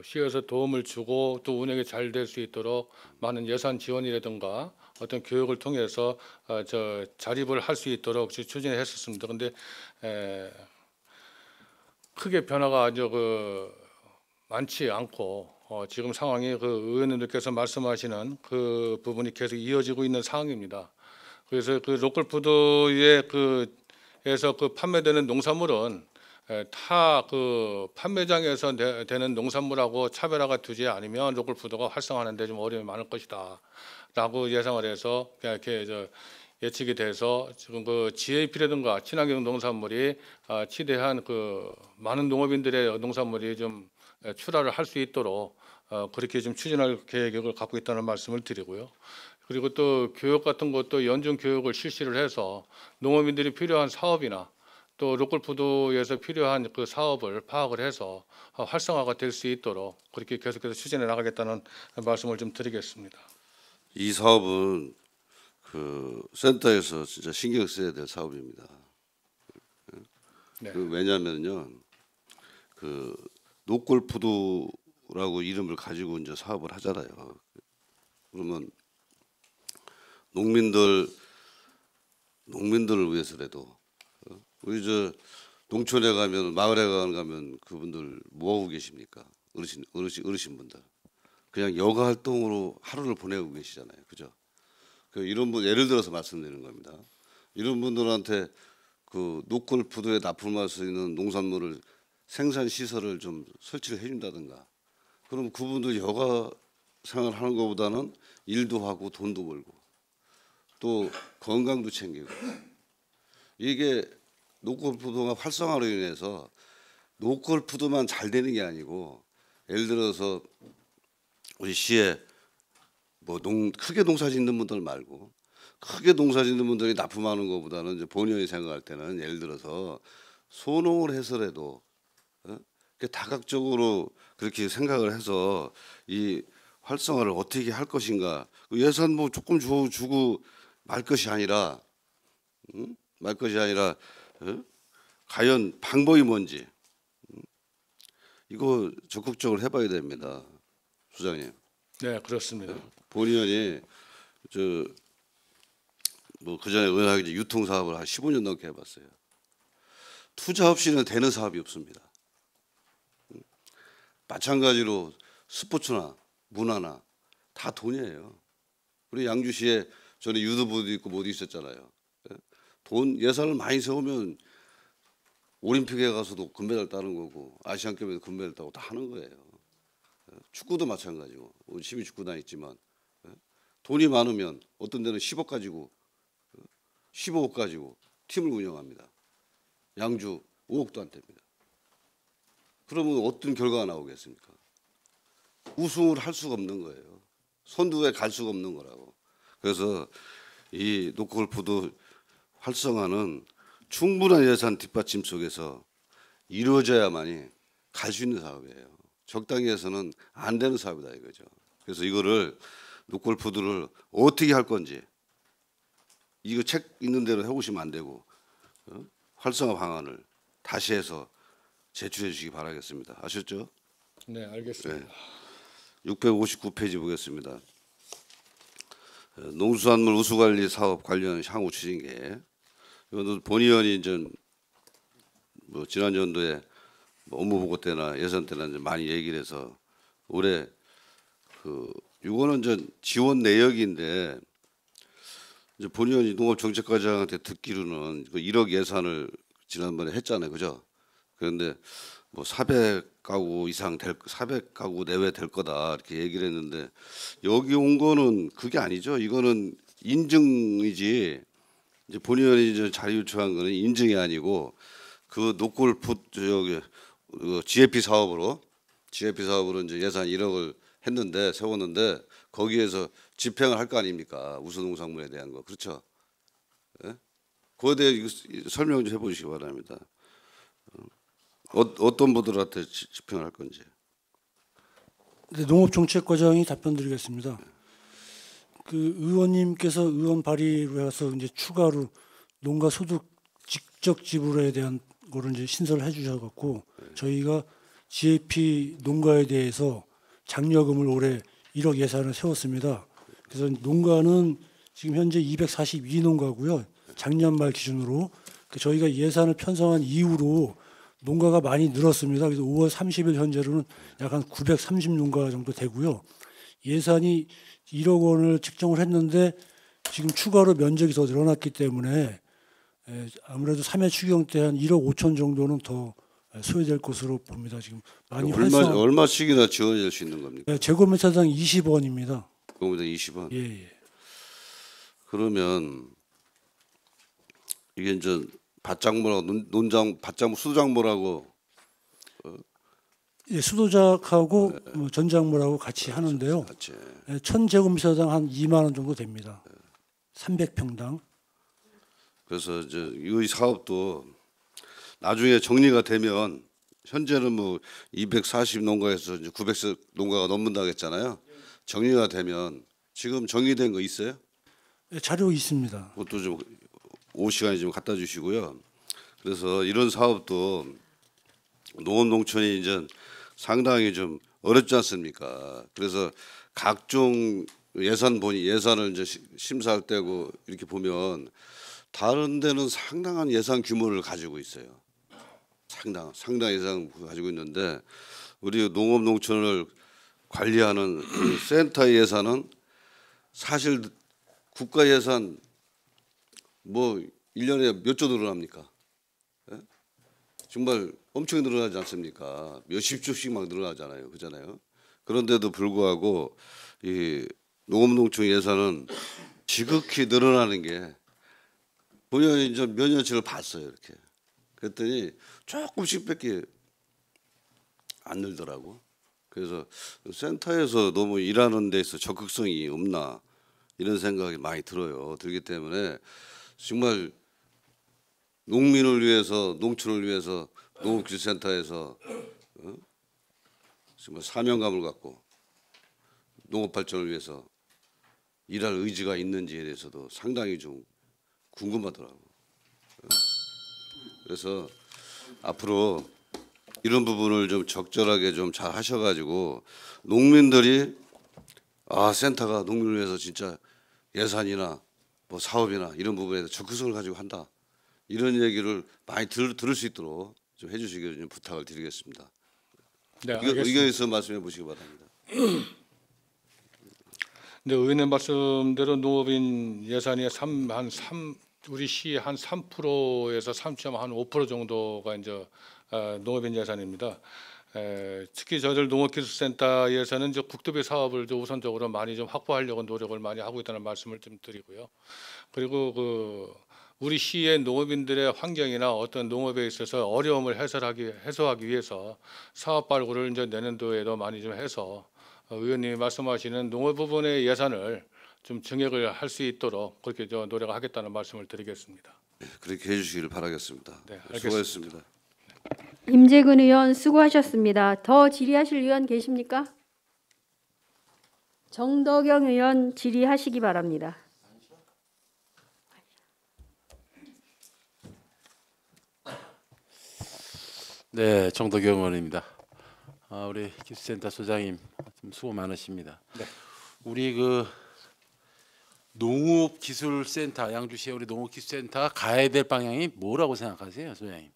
시에서 도움을 주고 또 운영이 잘 될 수 있도록 많은 예산 지원이라든가 어떤 교육을 통해서 저 자립을 할 수 있도록 추진을 했었습니다. 그런데 크게 변화가 아주 그 많지 않고 지금 상황이 그 의원님들께서 말씀하시는 그 부분이 계속 이어지고 있는 상황입니다. 그래서 그 로컬푸드의 그에서 그 판매되는 농산물은 타 그 판매장에서 되는 농산물하고 차별화가 되지 않으면 로컬푸드가 활성화하는데 좀 어려움이 많을 것이다라고 예상을 해서 이렇게 예측이 돼서 지금 그 GAP라든가 친환경 농산물이 치대한 그 많은 농업인들의 농산물이 좀 출하를 할 수 있도록 그렇게 좀 추진할 계획을 갖고 있다는 말씀을 드리고요. 그리고 또 교육 같은 것도 연중 교육을 실시를 해서 농업인들이 필요한 사업이나 또 로컬푸드에서 필요한 그 사업을 파악을 해서 활성화가 될 수 있도록 그렇게 계속해서 추진해 나가겠다는 말씀을 좀 드리겠습니다. 이 사업은 그 센터에서 진짜 신경 써야 될 사업입니다. 네. 왜냐하면요, 그 노골푸드라고 이름을 가지고 이제 사업을 하잖아요. 그러면 농민들을 위해서라도 우리 저 농촌에 가면 마을에 가면 그분들 뭐 하고 계십니까? 어르신분들 그냥 여가 활동으로 하루를 보내고 계시잖아요, 그죠? 이런 분 예를 들어서 말씀드리는 겁니다. 이런 분들한테 그 노골푸드에 납품할 수 있는 농산물을 생산 시설을 좀 설치를 해준다든가. 그럼 그분들 여가 생활하는 것보다는 일도 하고 돈도 벌고 또 건강도 챙기고 이게 노골푸드가 활성화로 인해서 노골푸드만 잘 되는 게 아니고 예를 들어서 우리 시에 뭐 크게 농사 짓는 분들 말고 크게 농사 짓는 분들이 납품하는 것보다는 이제 본의원이 생각할 때는 예를 들어서 소농을 해서라도 다각적으로 그렇게 생각을 해서 이 활성화를 어떻게 할 것인가 예산 뭐 조금 주고 말 것이 아니라 과연 방법이 뭔지 이거 적극적으로 해봐야 됩니다, 소장님. 네, 그렇습니다. 본의원이 뭐 그전에 의원하기 유통 사업을 한 15년 넘게 해봤어요. 투자 없이는 되는 사업이 없습니다. 마찬가지로 스포츠나 문화나 다 돈이에요. 우리 양주시에 전에 유도부도 있고 뭐도 있었잖아요. 돈 예산을 많이 세우면 올림픽에 가서도 금메달 따는 거고 아시안게임에도 금메달 따고 다 하는 거예요. 축구도 마찬가지고 우리 시민축구단 있지만 돈이 많으면 어떤 데는 10억 가지고 15억 가지고 팀을 운영합니다. 양주 5억도 안 됩니다. 그러면 어떤 결과가 나오겠습니까? 우승을 할 수가 없는 거예요. 선두에 갈 수가 없는 거라고. 그래서 이 노골프도 활성화는 충분한 예산 뒷받침 속에서 이루어져야만이 갈 수 있는 사업이에요. 적당히 해서는 안 되는 사업이다 이거죠. 그래서 이거를 노골프들을 어떻게 할 건지 이거 책 있는 대로 해오시면 안 되고 활성화 방안을 다시 해서 제출해 주시기 바라겠습니다. 아셨죠? 네, 알겠습니다. 네. 659페이지 보겠습니다. 농수산물 우수관리 사업 관련 향후 추진계. 이것도 본의원이 이제 뭐 지난 연도에 뭐 업무보고 때나 예산 때나 이제 많이 얘기를 해서 올해 이거는 이제 지원 내역인데 이제 본의원이 농업정책과장한테 듣기로는 그 1억 예산을 지난번에 했잖아요, 그죠? 그런데 뭐 400가구 이상 400가구 내외 될 거다 이렇게 얘기를 했는데 여기 온 거는 그게 아니죠. 이거는 인증이지. 이제 본의원이 이제 자료 요청한 거는 인증이 아니고 그 노골프 저기 GFP 사업으로 이제 예산 1억을 했는데 세웠는데 거기에서 집행을 할 거 아닙니까? 우수농산물에 대한 거 그렇죠? 예? 그거에 대해 설명 좀 해보시기 바랍니다. 어떤 분들한테 집행을 할 건지. 네, 농업정책과장이 답변드리겠습니다. 그 의원님께서 의원 발의로 해서 이제 추가로 농가 소득 직접 지불에 대한 거를 이제 신설을 해주셔갖고 저희가 GAP 농가에 대해서 장려금을 올해 1억 예산을 세웠습니다. 그래서 농가는 지금 현재 242농가고요. 작년 말 기준으로 저희가 예산을 편성한 이후로 농가가 많이 늘었습니다. 그래서 5월 30일 현재로는 약 한 930농가 정도 되고요. 예산이 1억 원을 책정을 했는데 지금 추가로 면적이 더 늘어났기 때문에 아무래도 3회 추경 때 한 1억 5천 정도는 더 소요될 것으로 봅니다. 지금 많이 얼마씩이나 지원할 수 있는 겁니까? 제곱미터당 20원입니다. 그거보다 20원. 예. 그러면 이게 이제 밭작물하고 수도작물하고 예, 수도작하고 뭐 전작물하고 같이 하는데요. 같이. 1,000제곱미터당 한 2만 원 정도 됩니다. 300평당. 그래서 이제 이 사업도 나중에 정리가 되면 현재는 뭐 240농가에서 이제 900농가가 넘는다고 했잖아요. 정리가 되면 지금 정리된 거 있어요? 예, 자료 있습니다. 그것도 좀 오시간에 좀 갖다 주시고요. 그래서 이런 사업도 농업농촌이 이제 상당히 좀 어렵지 않습니까? 그래서 각종 예산을 이제 심사할 때고 이렇게 보면 다른 데는 상당한 예산 규모를 가지고 있어요. 상당 예산 가지고 있는데 우리 농업농촌을 관리하는 그 센터의 예산은 사실 국가 예산 뭐 1년에 몇 조 늘어납니까? 예? 정말 엄청 늘어나지 않습니까? 몇십 조씩 막 늘어나잖아요. 그잖아요. 그런데도 불구하고 이 농업농촌 예산은 지극히 늘어나는 게 본연이 이제 몇 년치를 봤어요. 이렇게. 그랬더니 조금씩밖에 안 늘더라고. 그래서 센터에서 너무 일하는 데서 적극성이 없나 이런 생각이 많이 들어요. 들기 때문에 정말 농민을 위해서 농촌을 위해서 농업기술센터에서 정말 사명감을 갖고 농업 발전을 위해서 일할 의지가 있는지에 대해서도 상당히 좀 궁금하더라고. 그래서 앞으로 이런 부분을 좀 적절하게 좀 잘 하셔가지고 농민들이 센터가 농민을 위해서 진짜 예산이나 뭐 사업이나 이런 부분에서 적극성을 가지고 한다. 이런 얘기를 많이 들을 수 있도록 좀 해주시기를 좀 부탁을 드리겠습니다. 네, 이거 알겠습니다. 의견에서 말씀해 보시기 바랍니다. 네, 의원님 말씀대로 농업인 예산이 우리 시 한 3%에서 3.5% 정도가 이제 농업인 예산입니다. 특히 저희들 농업기술센터에서는 이제 국도비 사업을 좀 우선적으로 많이 좀 확보하려고 노력을 많이 하고 있다는 말씀을 좀 드리고요. 그리고 우리 시의 농업인들의 환경이나 어떤 농업에 있어서 어려움을 해소하기 위해서 사업 발굴을 이제 내년도에도 많이 좀 해서 의원님이 말씀하시는 농업 부분의 예산을 좀 증액을 할 수 있도록 그렇게 노력을 하겠다는 말씀을 드리겠습니다. 그렇게 해주시기를 바라겠습니다. 네, 알겠습니다. 수고하셨습니다. 임재근 의원 수고하셨습니다. 더 질의하실 의원 계십니까? 정덕영 의원 질의하시기 바랍니다. 네, 정덕영 의원입니다. 우리 기술센터 소장님 좀 수고 많으십니다. 네. 우리 그 농업기술센터 양주시의 우리 농업기술센터가 가야 될 방향이 뭐라고 생각하세요, 소장님?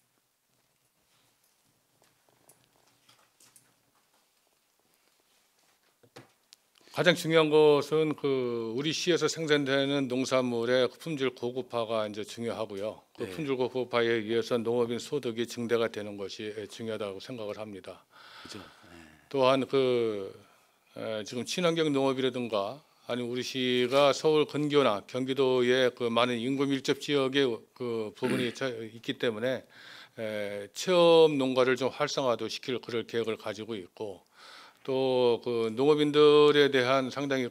가장 중요한 것은 우리 시에서 생산되는 농산물의 품질 고급화가 이제 중요하고요. 그 네. 품질 고급화에 의해서 농업인 소득이 증대가 되는 것이 중요하다고 생각을 합니다. 그죠? 또한 지금 친환경 농업이라든가 아니 우리 시가 서울 근교나 경기도의 그 많은 인구 밀접 지역의 그 부분이 있기 때문에 체험 농가를 좀 활성화도 시킬 그럴 계획을 가지고 있고 또 그 농업인들에 대한 상당히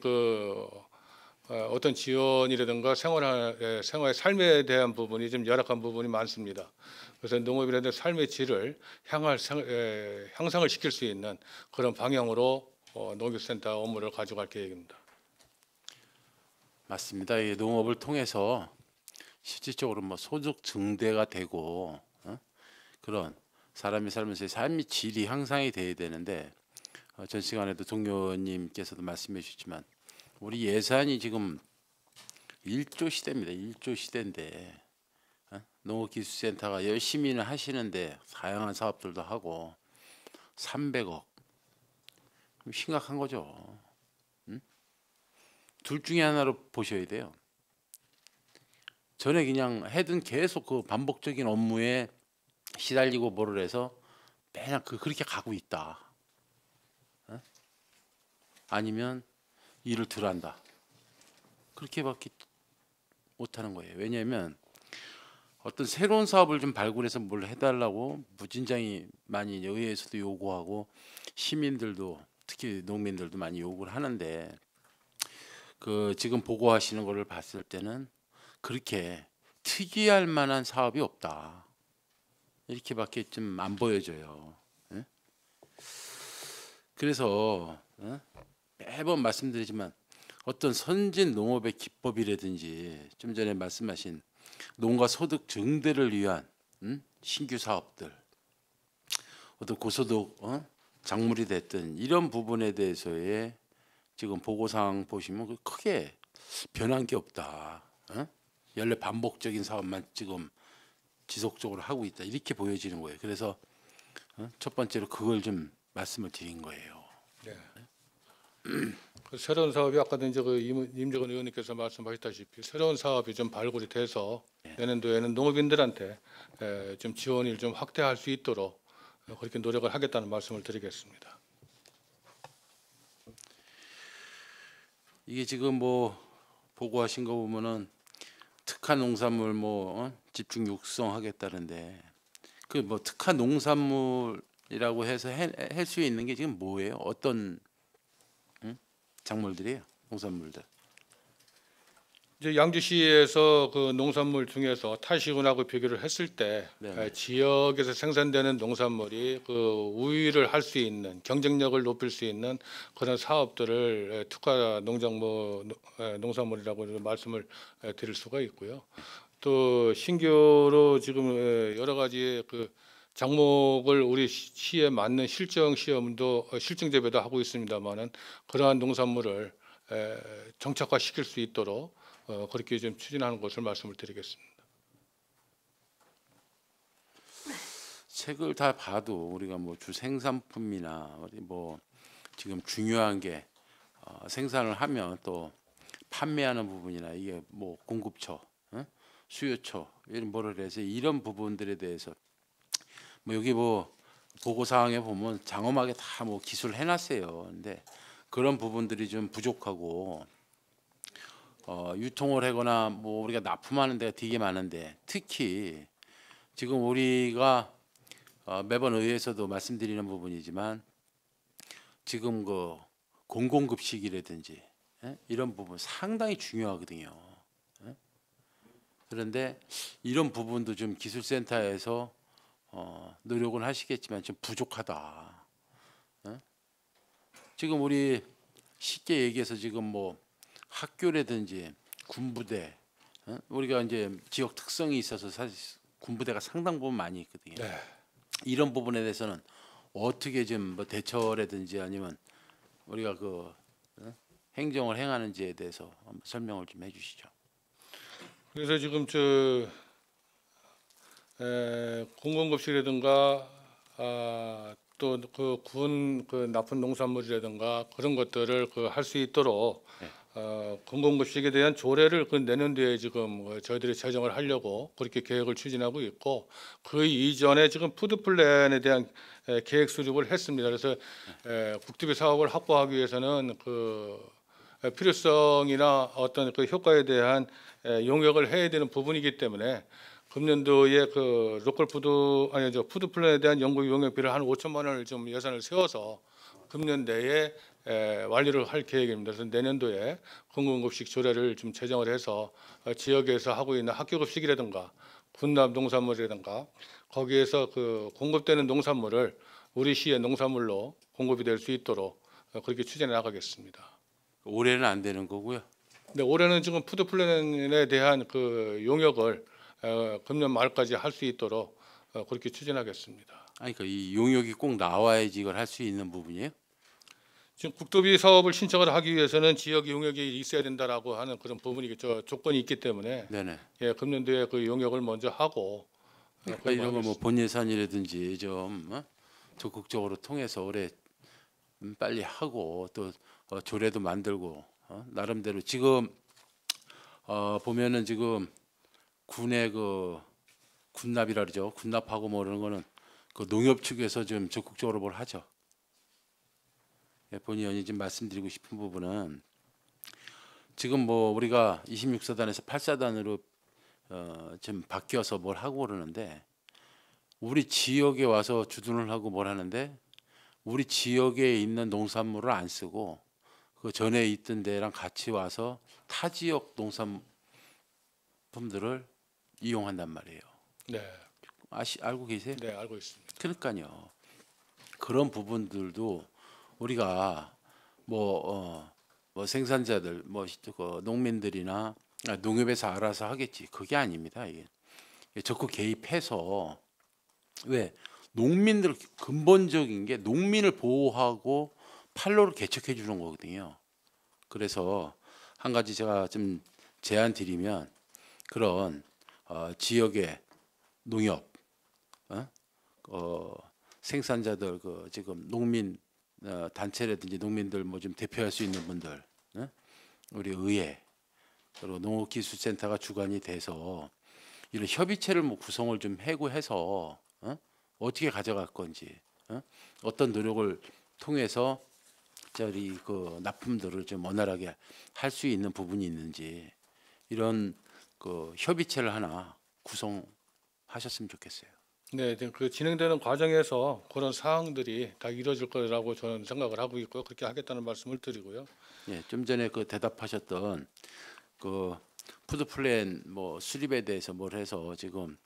어떤 지원이라든가 생활의 삶에 대한 부분이 좀 열악한 부분이 많습니다. 그래서 농업인들의 삶의 질을 향상을 시킬 수 있는 그런 방향으로 농업센터 업무를 가져갈 계획입니다. 맞습니다. 이 농업을 통해서 실질적으로 뭐 소득 증대가 되고 그런 사람이 살면서 삶의 질이 향상이 돼야 되는데 전 시간에도 동료 의원님께서도 말씀해 주셨지만 우리 예산이 지금 1조 시대입니다. 1조 시대인데 농업기술센터가 열심히는 하시는데 다양한 사업들도 하고 300억 심각한 거죠. 둘 중에 하나로 보셔야 돼요. 전에 그냥 해든 계속 그 반복적인 업무에 시달리고 뭐를 해서 매년 그렇게 가고 있다. 아니면 일을 덜 한다. 그렇게밖에 못하는 거예요. 왜냐하면 어떤 새로운 사업을 좀 발굴해서 뭘 해달라고 무진장이 많이 의회에서도 요구하고 시민들도 특히 농민들도 많이 요구를 하는데 지금 보고하시는 거를 봤을 때는 그렇게 특이할 만한 사업이 없다. 이렇게밖에 좀 안 보여져요. 그래서 매번 말씀드리지만 어떤 선진 농업의 기법이라든지 좀 전에 말씀하신 농가 소득 증대를 위한 신규 사업들, 어떤 고소득 작물이 됐든 이런 부분에 대해서의 지금 보고사항 보시면 크게 변한 게 없다. 연례 반복적인 사업만 지금 지속적으로 하고 있다. 이렇게 보여지는 거예요. 그래서 첫 번째로 그걸 좀 말씀을 드린 거예요. 네. 새로운 사업이 아까도 이제 임재근 의원님께서 말씀하셨다시피 새로운 사업이 좀 발굴이 돼서 내년도에는 농업인들한테 좀 지원을 좀 확대할 수 있도록 그렇게 노력을 하겠다는 말씀을 드리겠습니다. 이게 지금 뭐 보고하신 거 보면은 특화 농산물 집중 육성하겠다는데 그 뭐 특화 농산물이라고 해서 할 수 있는 게 지금 뭐예요? 어떤 작물들이에요? 농산물들. 이제 양주시에서 그 농산물 중에서 타시군하고 비교를 했을 때 네. 지역에서 생산되는 농산물이 그 우위를 할 수 있는 경쟁력을 높일 수 있는 그런 사업들을 특화 농산물이라고 말씀을 드릴 수가 있고요. 또 신규로 지금 여러 가지 그 작목을 우리 시에 맞는 실증 시험도 실증 재배도 하고 있습니다만은 그러한 농산물을 정착화시킬 수 있도록 그렇게 좀 추진하는 것을 말씀을 드리겠습니다. 책을 다 봐도 우리가 뭐 주 생산품이나 우리 뭐 지금 중요한 게 생산을 하면 또 판매하는 부분이나 이게 뭐 공급처, 수요처 이런 뭐를 해서 이런 부분들에 대해서 뭐 여기 뭐 보고 사항에 보면 장엄하게 다 뭐 기술을 해놨어요. 근데 그런 부분들이 좀 부족하고 유통을 하거나 뭐 우리가 납품하는 데가 되게 많은데 특히 지금 우리가 매번 의회에서도 말씀드리는 부분이지만 지금 그 공공급식이라든지 이런 부분 상당히 중요하거든요. 그런데 이런 부분도 좀 기술센터에서 노력은 하시겠지만 좀 부족하다. 지금 우리 쉽게 얘기해서 지금 뭐 학교라든지 군부대 우리가 이제 지역 특성이 있어서 사실 군부대가 상당 부분 많이 있거든요. 네. 이런 부분에 대해서는 어떻게 좀 뭐 대처라든지 아니면 우리가 그 행정을 행하는지에 대해서 한번 설명을 좀 해주시죠. 그래서 지금 공공급식이라든가 또 그 군 그 납품 농산물이라든가 그런 것들을 그 할 수 있도록 네. 공공급식에 대한 조례를 그 내년도에 지금 저희들이 제정을 하려고 그렇게 계획을 추진하고 있고 그 이전에 지금 푸드 플랜에 대한 계획 수립을 했습니다. 그래서 국토비 사업을 확보하기 위해서는 그 필요성이나 어떤 그 효과에 대한 용역을 해야 되는 부분이기 때문에 금년도에 그 로컬 푸드 플랜에 대한 연구 용역비를 한 5천만 원을 좀 예산을 세워서 금년 내에 완료를 할 계획입니다. 그래서 내년도에 공공급식 조례를 좀 제정을 해서 지역에서 하고 있는 학교급식이라든가 군납 농산물이라든가 거기에서 그 공급되는 농산물을 우리 시의 농산물로 공급이 될 수 있도록 그렇게 추진해 나가겠습니다. 올해는 안 되는 거고요. 근데 올해는 지금 푸드 플랜에 대한 그 용역을 금년 말까지 할 수 있도록 그렇게 추진하겠습니다. 아니 그러니까 이 용역이 꼭 나와야지 이걸 할 수 있는 부분이에요. 지금 국토비 사업을 신청을 하기 위해서는 지역 용역이 있어야 된다라고 하는 그런 부분이 조건이 있기 때문에 네네. 금년도에 그 용역을 먼저 하고 그러니까 이런 거 뭐 본 예산이라든지 좀 적극적으로 통해서 올해 빨리 하고 또 조례도 만들고 나름대로 지금 보면은 지금 군의 그 군납이라 그러죠. 군납하고 뭐 이런 거는 그 농협 측에서 좀 적극적으로 뭘 하죠. 본의 의원이 지금 말씀드리고 싶은 부분은 지금 뭐 우리가 26사단에서 8사단으로 좀 바뀌어서 뭘 하고 그러는데 우리 지역에 와서 주둔을 하고 뭘 하는데 우리 지역에 있는 농산물을 안 쓰고 그 전에 있던 데랑 같이 와서 타 지역 농산품들을 이용한단 말이에요. 네, 알고 계세요? 네 알고 있습니다. 그러니까요. 그런 부분들도 우리가 뭐 생산자들 그 농민들이나 농협에서 알아서 하겠지. 그게 아닙니다. 이게 적극 개입해서 왜 농민들 근본적인 게 농민을 보호하고 판로를 개척해 주는 거거든요. 그래서 한 가지 제가 좀 제안 드리면 그런 지역의 농협 생산자들 그 지금 농민 단체라든지 농민들 뭐 좀 대표할 수 있는 분들 우리 의회 그리고 농업기술센터가 주관이 돼서 이런 협의체를 뭐 구성을 좀 해서 어떻게 가져갈 건지 어떤 노력을 통해서 저리 그 납품들을 좀 원활하게 할 수 있는 부분이 있는지 이런 그 협의체를 하나 구성하셨으면 좋겠어요. 네, 그 진행되는 과정에서 그런 사항들이 다 이루어질 거라고 저는 생각을 하고 있고 그렇게 하겠다는 말씀을 드리고요. 예, 좀 전에 그 대답하셨던 그 푸드 플랜 뭐 수립에 대해서 뭘 해서 지금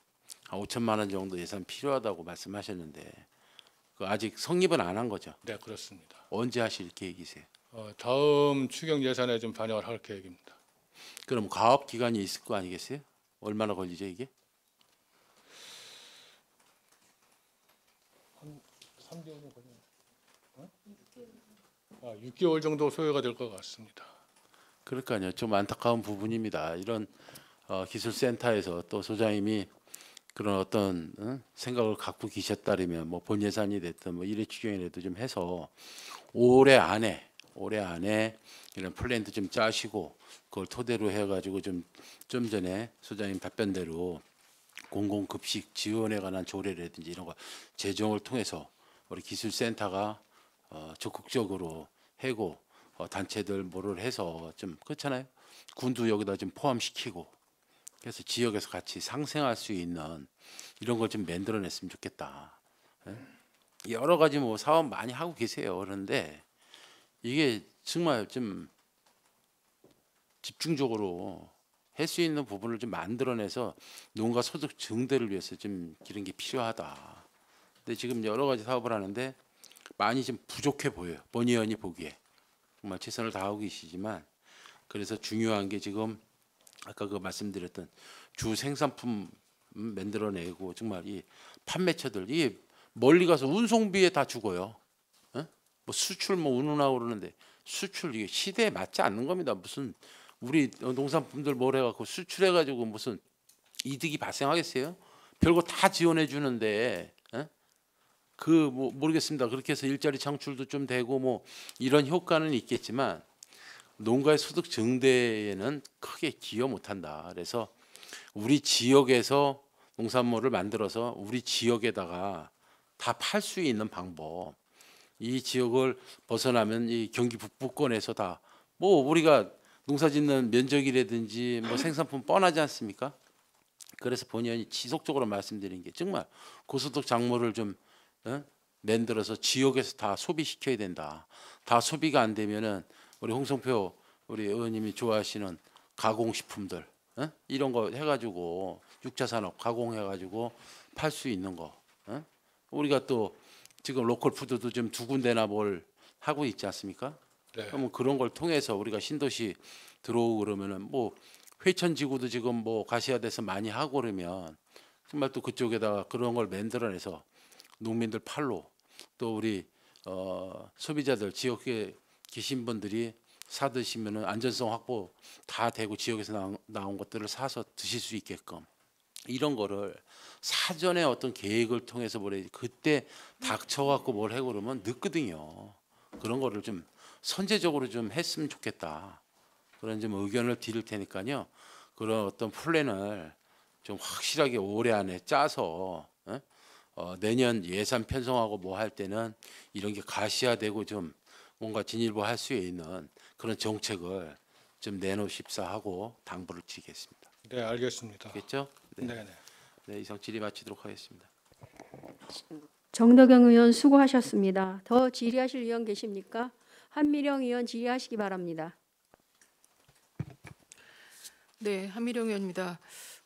한 5천만 원 정도 예산 필요하다고 말씀하셨는데 그 아직 성립은 안 한 거죠? 네, 그렇습니다. 언제 하실 계획이세요? 다음 추경 예산에 좀 반영을 할 계획입니다. 그럼 가업 기간이 있을 거 아니겠어요? 얼마나 걸리죠 이게? 3개월은 걸리나요? 6개월 정도 소요가 될 것 같습니다. 그러니까요. 좀 안타까운 부분입니다. 이런 기술센터에서 또 소장님이 그런 어떤 생각을 갖고 계셨다면 뭐 본 예산이 됐든 뭐 일회 추경이라도 좀 해서 올해 안에 이런 플랜도 좀 짜시고 그걸 토대로 해가지고 좀 전에 소장님 답변대로 공공급식 지원에 관한 조례라든지 이런 거 제정을 통해서 우리 기술센터가 적극적으로 해고 단체들 뭐를 해서 좀 그렇잖아요. 군도 여기다 좀 포함시키고 그래서 지역에서 같이 상생할 수 있는 이런 걸 좀 만들어냈으면 좋겠다. 예? 여러 가지 뭐 사업 많이 하고 계세요. 그런데 이게 정말 좀 집중적으로 할 수 있는 부분을 좀 만들어내서 농가 소득 증대를 위해서 좀 이런 게 필요하다. 근데 지금 여러 가지 사업을 하는데 많이 좀 부족해 보여요. 본 의원이 보기에 정말 최선을 다하고 계시지만 그래서 중요한 게 지금 아까 그 말씀드렸던 주 생산품 만들어내고 정말 이 판매처들 이 멀리 가서 운송비에 다 죽어요. 어? 뭐 수출 뭐 운운하고 그러는데 수출 이게 시대에 맞지 않는 겁니다. 무슨 우리 농산품들 뭘 해갖고 수출해가지고 무슨 이득이 발생하겠어요? 별거 다 지원해 주는데 그 뭐 모르겠습니다. 그렇게 해서 일자리 창출도 좀 되고 뭐 이런 효과는 있겠지만 농가의 소득 증대에는 크게 기여 못한다. 그래서 우리 지역에서 농산물을 만들어서 우리 지역에다가 다 팔 수 있는 방법. 이 지역을 벗어나면 이 경기 북부권에서 다 뭐 우리가 농사짓는 면적이라든지 뭐 생산품 뻔하지 않습니까? 그래서 본의원이 지속적으로 말씀드린 게 정말 고소득 작물을 좀 만들어서 지역에서 다 소비시켜야 된다. 다 소비가 안 되면은 우리 홍성표 우리 의원님이 좋아하시는 가공식품들 이런 거 해가지고 6차 산업 가공해가지고 팔 수 있는 거 우리가 또 지금 로컬 푸드도 좀 두 군데나 뭘 하고 있지 않습니까? 네. 그러면 그런 걸 통해서 우리가 신도시 들어오고 그러면은 뭐 회천지구도 지금 뭐 가시화돼서 많이 하고 그러면 정말 또 그쪽에다가 그런 걸 만들어내서 농민들 팔로 또 우리 소비자들 지역에 계신 분들이 사 드시면은 안전성 확보 다 되고 지역에서 나온 것들을 사서 드실 수 있게끔 이런 거를 사전에 어떤 계획을 통해서 뭐래 그때 닥쳐갖고 뭘 해 그러면 늦거든요. 그런 거를 좀 선제적으로 좀 했으면 좋겠다. 그런 좀 의견을 드릴 테니까요. 그런 어떤 플랜을 좀 확실하게 올해 안에 짜서 내년 예산 편성하고 뭐 할 때는 이런 게 가시화되고 좀 뭔가 진일보할 수 있는 그런 정책을 좀 내놓으십사 하고 당부를 드리겠습니다. 네, 알겠습니다. 알겠죠? 네, 네. 네, 이상 질의 마치도록 하겠습니다. 정덕영 의원 수고하셨습니다. 더 질의하실 의원 계십니까? 한미령 의원 질의하시기 바랍니다. 네, 한미령 의원입니다.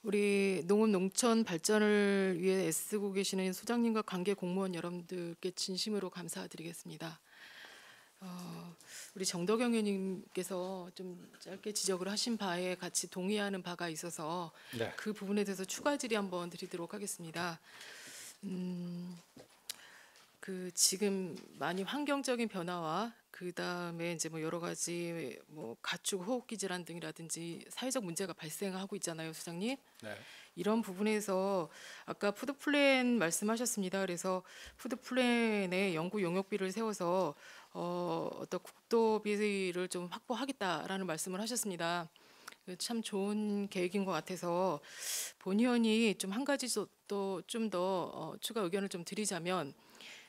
우리 농업 농촌 발전을 위해 애쓰고 계시는 소장님과 관계 공무원 여러분들께 진심으로 감사드리겠습니다. 우리 정덕영 의원님께서 좀 짧게 지적을 하신 바에 같이 동의하는 바가 있어서 네. 그 부분에 대해서 추가 질의 한번 드리도록 하겠습니다. 그 지금 많이 환경적인 변화와 그 다음에 이제 뭐 여러 가지 뭐 가축 호흡기 질환 등이라든지 사회적 문제가 발생하고 있잖아요, 소장님. 네. 이런 부분에서 아까 푸드 플랜 말씀하셨습니다. 그래서 푸드 플랜에 연구 용역비를 세워서 어떤 국도비를 좀 확보하겠다라는 말씀을 하셨습니다. 참 좋은 계획인 것 같아서 본 의원이 좀 한 가지 또 좀 더 추가 의견을 좀 드리자면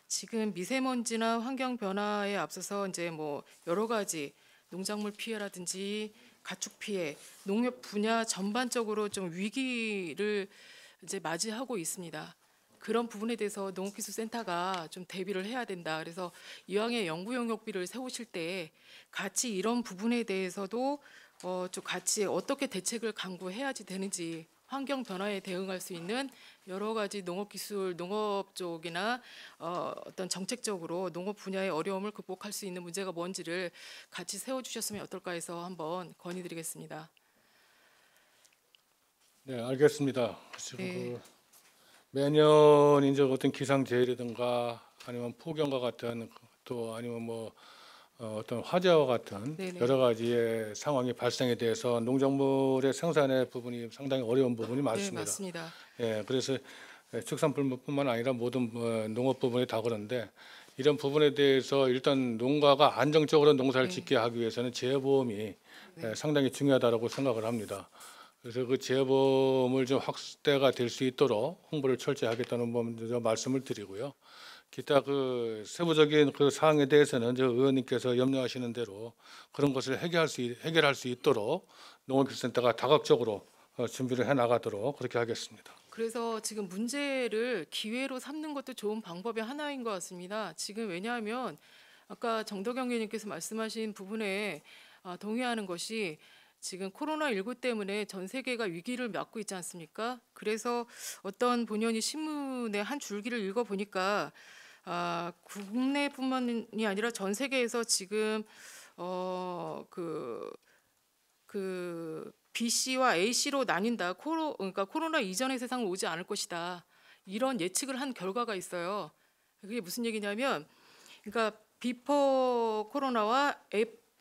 지금 미세먼지나 환경 변화에 앞서서 이제 뭐 여러 가지 농작물 피해라든지 가축 피해, 농업 분야 전반적으로 좀 위기를 이제 맞이하고 있습니다. 그런 부분에 대해서 농업기술센터가 좀 대비를 해야 된다. 그래서 이왕에 연구 용역비를 세우실 때 같이 이런 부분에 대해서도 좀 같이 어떻게 대책을 강구해야지 되는지 환경 변화에 대응할 수 있는 여러 가지 농업 기술, 농업 쪽이나 어떤 정책적으로 농업 분야의 어려움을 극복할 수 있는 문제가 뭔지를 같이 세워주셨으면 어떨까 해서 한번 건의드리겠습니다. 네, 알겠습니다. 지금 네. 그 매년 이제 어떤 기상재해라든가 아니면 폭염과 같은 또 아니면 뭐 어떤 화재와 같은 네네. 여러 가지의 상황이 발생에 대해서 농작물의 생산의 부분이 상당히 어려운 부분이 네, 많습니다. 맞습니다. 예, 그래서 축산물뿐만 아니라 모든 농업 부분이 다 그런데 이런 부분에 대해서 일단 농가가 안정적으로 농사를 네. 짓게 하기 위해서는 재보험이 상당히 중요하다고 생각을 합니다. 그래서 그 재보험을 좀 확대가 될 수 있도록 홍보를 철저히 하겠다는 먼저 말씀을 드리고요. 기타 그 세부적인 그 사항에 대해서는 저 의원님께서 염려하시는 대로 그런 것을 해결할 수 있도록 농업기술센터가 다각적으로 준비를 해 나가도록 그렇게 하겠습니다. 그래서 지금 문제를 기회로 삼는 것도 좋은 방법의 하나인 것 같습니다. 지금 왜냐하면 아까 정덕영 의원님께서 말씀하신 부분에 동의하는 것이 지금 코로나19 때문에 전 세계가 위기를 맞고 있지 않습니까? 그래서 어떤 본연이 신문의 한 줄기를 읽어보니까 국내뿐만이 아니라 전 세계에서 지금 그 BC와 A씨로 나뉜다. 그러니까 코로나 이전의 세상은 오지 않을 것이다. 이런 예측을 한 결과가 있어요. 그게 무슨 얘기냐면, 그러니까 비포 코로나와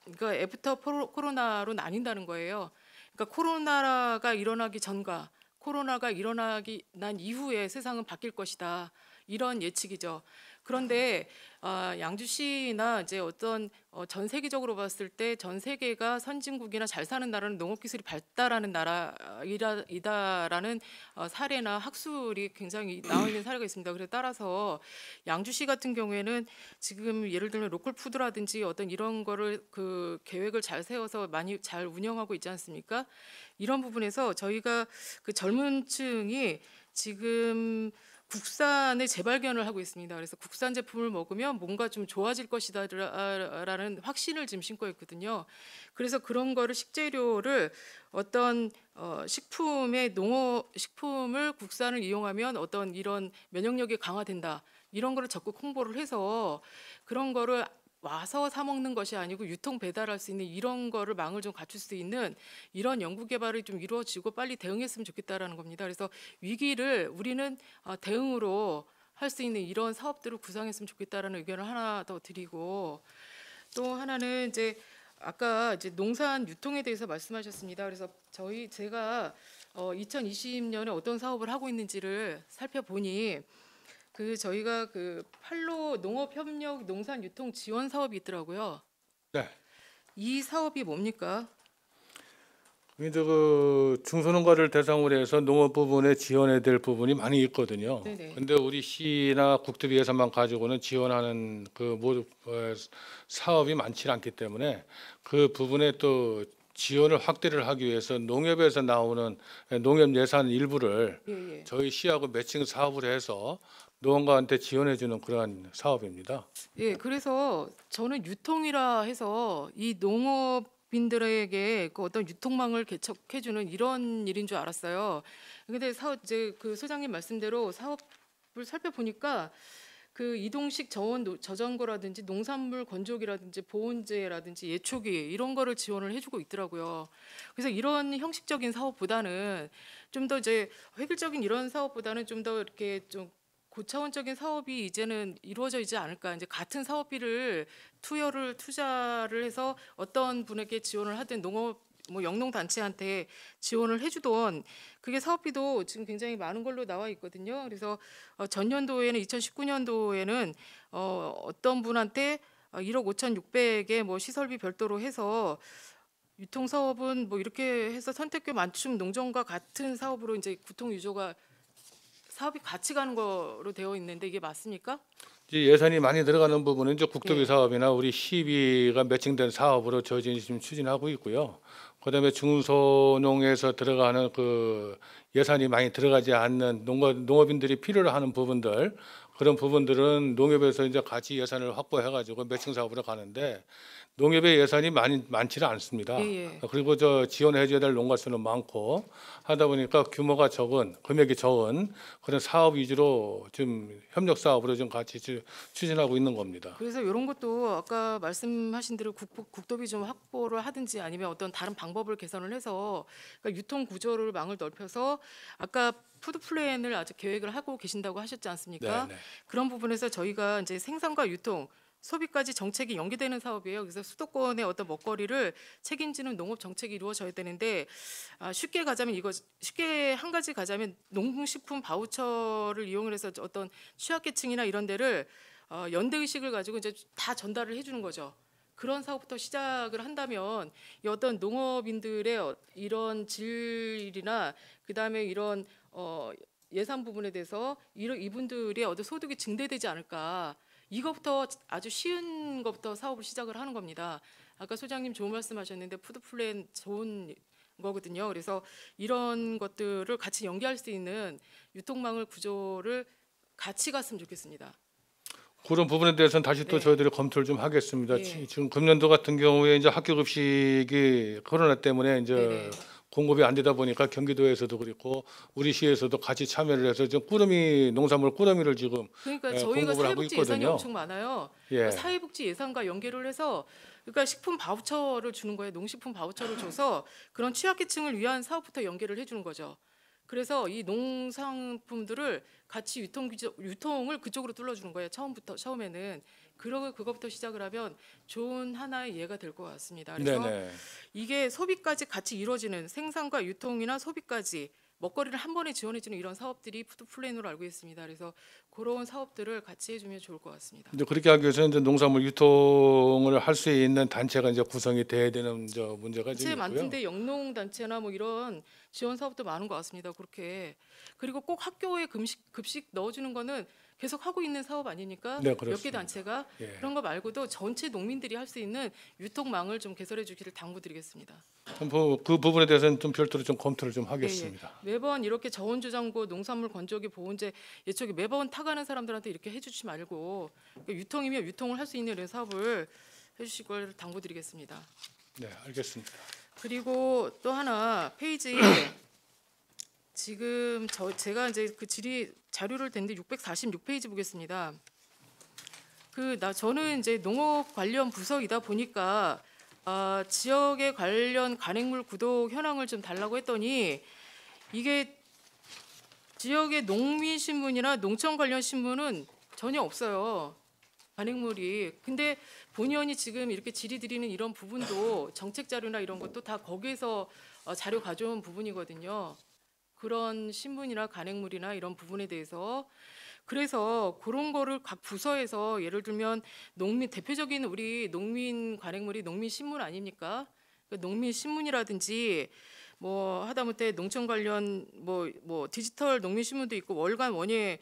그러니까 애프터 코로나로 나뉜다는 거예요. 그러니까 코로나가 일어나기 전과 코로나가 일어나기 난 이후에 세상은 바뀔 것이다. 이런 예측이죠. 그런데 양주시나 이제 어떤 전 세계적으로 봤을 때 전 세계가 선진국이나 잘 사는 나라는 농업 기술이 발달하는 나라이다라는 사례나 학술이 굉장히 나와 있는 사례가 있습니다. 그래서 따라서 양주시 같은 경우에는 지금 예를 들면 로컬 푸드라든지 어떤 이런 거를 그 계획을 잘 세워서 많이 잘 운영하고 있지 않습니까? 이런 부분에서 저희가 그 젊은 층이 지금 국산의 재발견을 하고 있습니다. 그래서 국산 제품을 먹으면 뭔가 좀 좋아질 것이다라는 확신을 지금 심고 있거든요. 그래서 그런 거를 식재료를 어떤 식품을 국산을 이용하면 어떤 이런 면역력이 강화된다. 이런 거를 적극 홍보를 해서 그런 거를 와서 사 먹는 것이 아니고 유통 배달할 수 있는 이런 거를 망을 좀 갖출 수 있는 이런 연구 개발이 좀 이루어지고 빨리 대응했으면 좋겠다라는 겁니다. 그래서 위기를 우리는 대응으로 할 수 있는 이런 사업들을 구상했으면 좋겠다라는 의견을 하나 더 드리고, 또 하나는 이제 아까 이제 농산 유통에 대해서 말씀하셨습니다. 그래서 제가 2020년에 어떤 사업을 하고 있는지를 살펴보니 저희가 그 팔로 농업협력 농산유통 지원 사업이 있더라고요. 네. 이 사업이 뭡니까? 이제 그 중소농가를 대상으로 해서 농업 부분에 지원해야 될 부분이 많이 있거든요. 네네. 근데 우리 시나 국토비 예산만 가지고는 지원하는 사업이 많지 않기 때문에 그 부분에 또 지원을 확대를 하기 위해서 농협에서 나오는 농협 예산 일부를 예. 저희 시하고 매칭 사업을 해서 농가한테 지원해주는 그러한 사업입니다. 예, 그래서 저는 유통이라 해서 이 농업인들에게 그 어떤 유통망을 개척해주는 이런 일인 줄 알았어요. 근데 이제 그 소장님 말씀대로 사업을 살펴보니까 그 이동식 저장고라든지 농산물 건조기라든지 보온재라든지 예초기 이런 거를 지원을 해주고 있더라고요. 그래서 이런 형식적인 사업보다는 좀 더 이제 획일적인 이런 사업보다는 좀 더 이렇게 좀 고차원적인 사업이 이제는 이루어지지 않을까. 이제 같은 사업비를 투자를 해서 어떤 분에게 지원을 하든 영농 단체한테 지원을 해주던 그게 사업비도 지금 굉장히 많은 걸로 나와 있거든요. 그래서 전년도에는 2019년도에는 어떤 분한테 1억 5,600에 뭐 시설비 별도로 해서 유통 사업은 뭐 이렇게 해서 선택교 맞춤 농정과 같은 사업으로 이제 구통 유조가 사업이 같이 가는 거로 되어 있는데 이게 맞습니까? 이제 예산이 많이 들어가는 부분은 이제 국토비 예. 사업이나 우리 시비가 매칭된 사업으로 저희들이 지금 추진하고 있고요. 그다음에 중소농에서 들어가는 그 예산이 많이 들어가지 않는 농업인들이 필요로 하는 부분들 그런 부분들은 농협에서 이제 같이 예산을 확보해가지고 매칭 사업으로 가는데 농협의 예산이 많지는 않습니다. 예. 그리고 지원해줘야 될 농가 수는 많고 하다 보니까 규모가 적은 금액이 적은 그런 사업 위주로 좀 협력 사업으로 좀 같이 추진하고 있는 겁니다. 그래서 이런 것도 아까 말씀하신 대로 국토비 좀 확보를 하든지 아니면 어떤 다른 방법을 개선을 해서 그러니까 유통 구조를 망을 넓혀서 아까 푸드 플랜을 아직 계획을 하고 계신다고 하셨지 않습니까? 네. 그런 부분에서 저희가 이제 생산과 유통 소비까지 정책이 연계되는 사업이에요. 그래서 수도권의 어떤 먹거리를 책임지는 농업 정책이 이루어져야 되는데 쉽게 가자면 쉽게 한 가지 가자면 농식품 바우처를 이용해서 어떤 취약계층이나 이런 데를 연대 의식을 가지고 이제 다 전달을 해주는 거죠. 그런 사업부터 시작을 한다면 이 어떤 농업인들의 이런 질이나 그다음에 이런 예산 부분에 대해서 이분들의 어떤 소득이 증대되지 않을까. 이것부터 아주 쉬운 것부터 사업을 시작을 하는 겁니다. 아까 소장님 좋은 말씀하셨는데 푸드플랜 좋은 거거든요. 그래서 이런 것들을 같이 연계할 수 있는 유통망을 구조를 같이 갔으면 좋겠습니다. 그런 부분에 대해서는 다시 또 네. 저희들이 검토를 좀 하겠습니다. 예. 지금 금년도 같은 경우에 이제 학교 급식이 코로나 때문에 이제 네네. 공급이 안 되다 보니까 경기도에서도 그렇고 우리 시에서도 같이 참여를 해서 지금 농산물 꾸러미를 지금 그러니까 예, 저희가 공급을 하고 사회복지 예산이 있거든요. 엄청 많아요. 예. 그 사회복지 예산과 연계를 해서 그러니까 식품 바우처를 주는 거예요. 농식품 바우처를 줘서 그런 취약계층을 위한 사업부터 연계를 해주는 거죠. 그래서 이 농산품들을 같이 유통을 그쪽으로 뚫어주는 거예요. 처음에는 그러고 그것부터 시작을 하면 좋은 하나의 예가 될 것 같습니다. 그래서 네네. 이게 소비까지 같이 이루어지는 생산과 유통이나 소비까지 먹거리를 한 번에 지원해주는 이런 사업들이 푸드플랜으로 알고 있습니다. 그래서 그런 사업들을 같이 해주면 좋을 것 같습니다. 이제 그렇게 하기 위해서는 이제 농산물 유통을 할 수 있는 단체가 이제 구성이 돼야 되는 문제가 좀 단체 있고요. 많던데 영농 단체나 뭐 이런 지원 사업도 많은 것 같습니다. 그렇게 그리고 꼭 학교에 급식 넣어주는 거는 계속 하고 있는 사업 아니니까 네, 몇 개 그렇습니다. 단체가 예. 그런 거 말고도 전체 농민들이 할 수 있는 유통망을 좀 개설해 주기를 당부드리겠습니다. 그 부분에 대해서는 좀 별도로 좀 검토를 좀 예, 하겠습니다. 예. 매번 이렇게 저온주장고 농산물 건조기 보온제 예측이 매번 타가는 사람들한테 이렇게 해주지 말고 유통이면 유통을 할 수 있는 이런 사업을 해주실 걸 당부드리겠습니다. 네, 알겠습니다. 그리고 또 하나 페이지 지금 제가 이제 그 자료를 댔는데 646페이지 보겠습니다. 저는 이제 농업 관련 부서이다 보니까 지역에 관련 간행물 구독 현황을 좀 달라고 했더니 이게 지역의 농민 신문이나 농촌 관련 신문은 전혀 없어요. 간행물이. 근데 본의원이 지금 이렇게 질의드리는 이런 부분도 정책 자료나 이런 것도 다 거기에서 자료 가져온 부분이거든요. 그런 신문이나 간행물이나 이런 부분에 대해서 그래서 그런 거를 각 부서에서 예를 들면 대표적인 우리 농민 간행물이 농민 신문 아닙니까? 농민 신문이라든지 뭐 하다못해 농촌 관련 뭐 디지털 농민 신문도 있고 월간 원예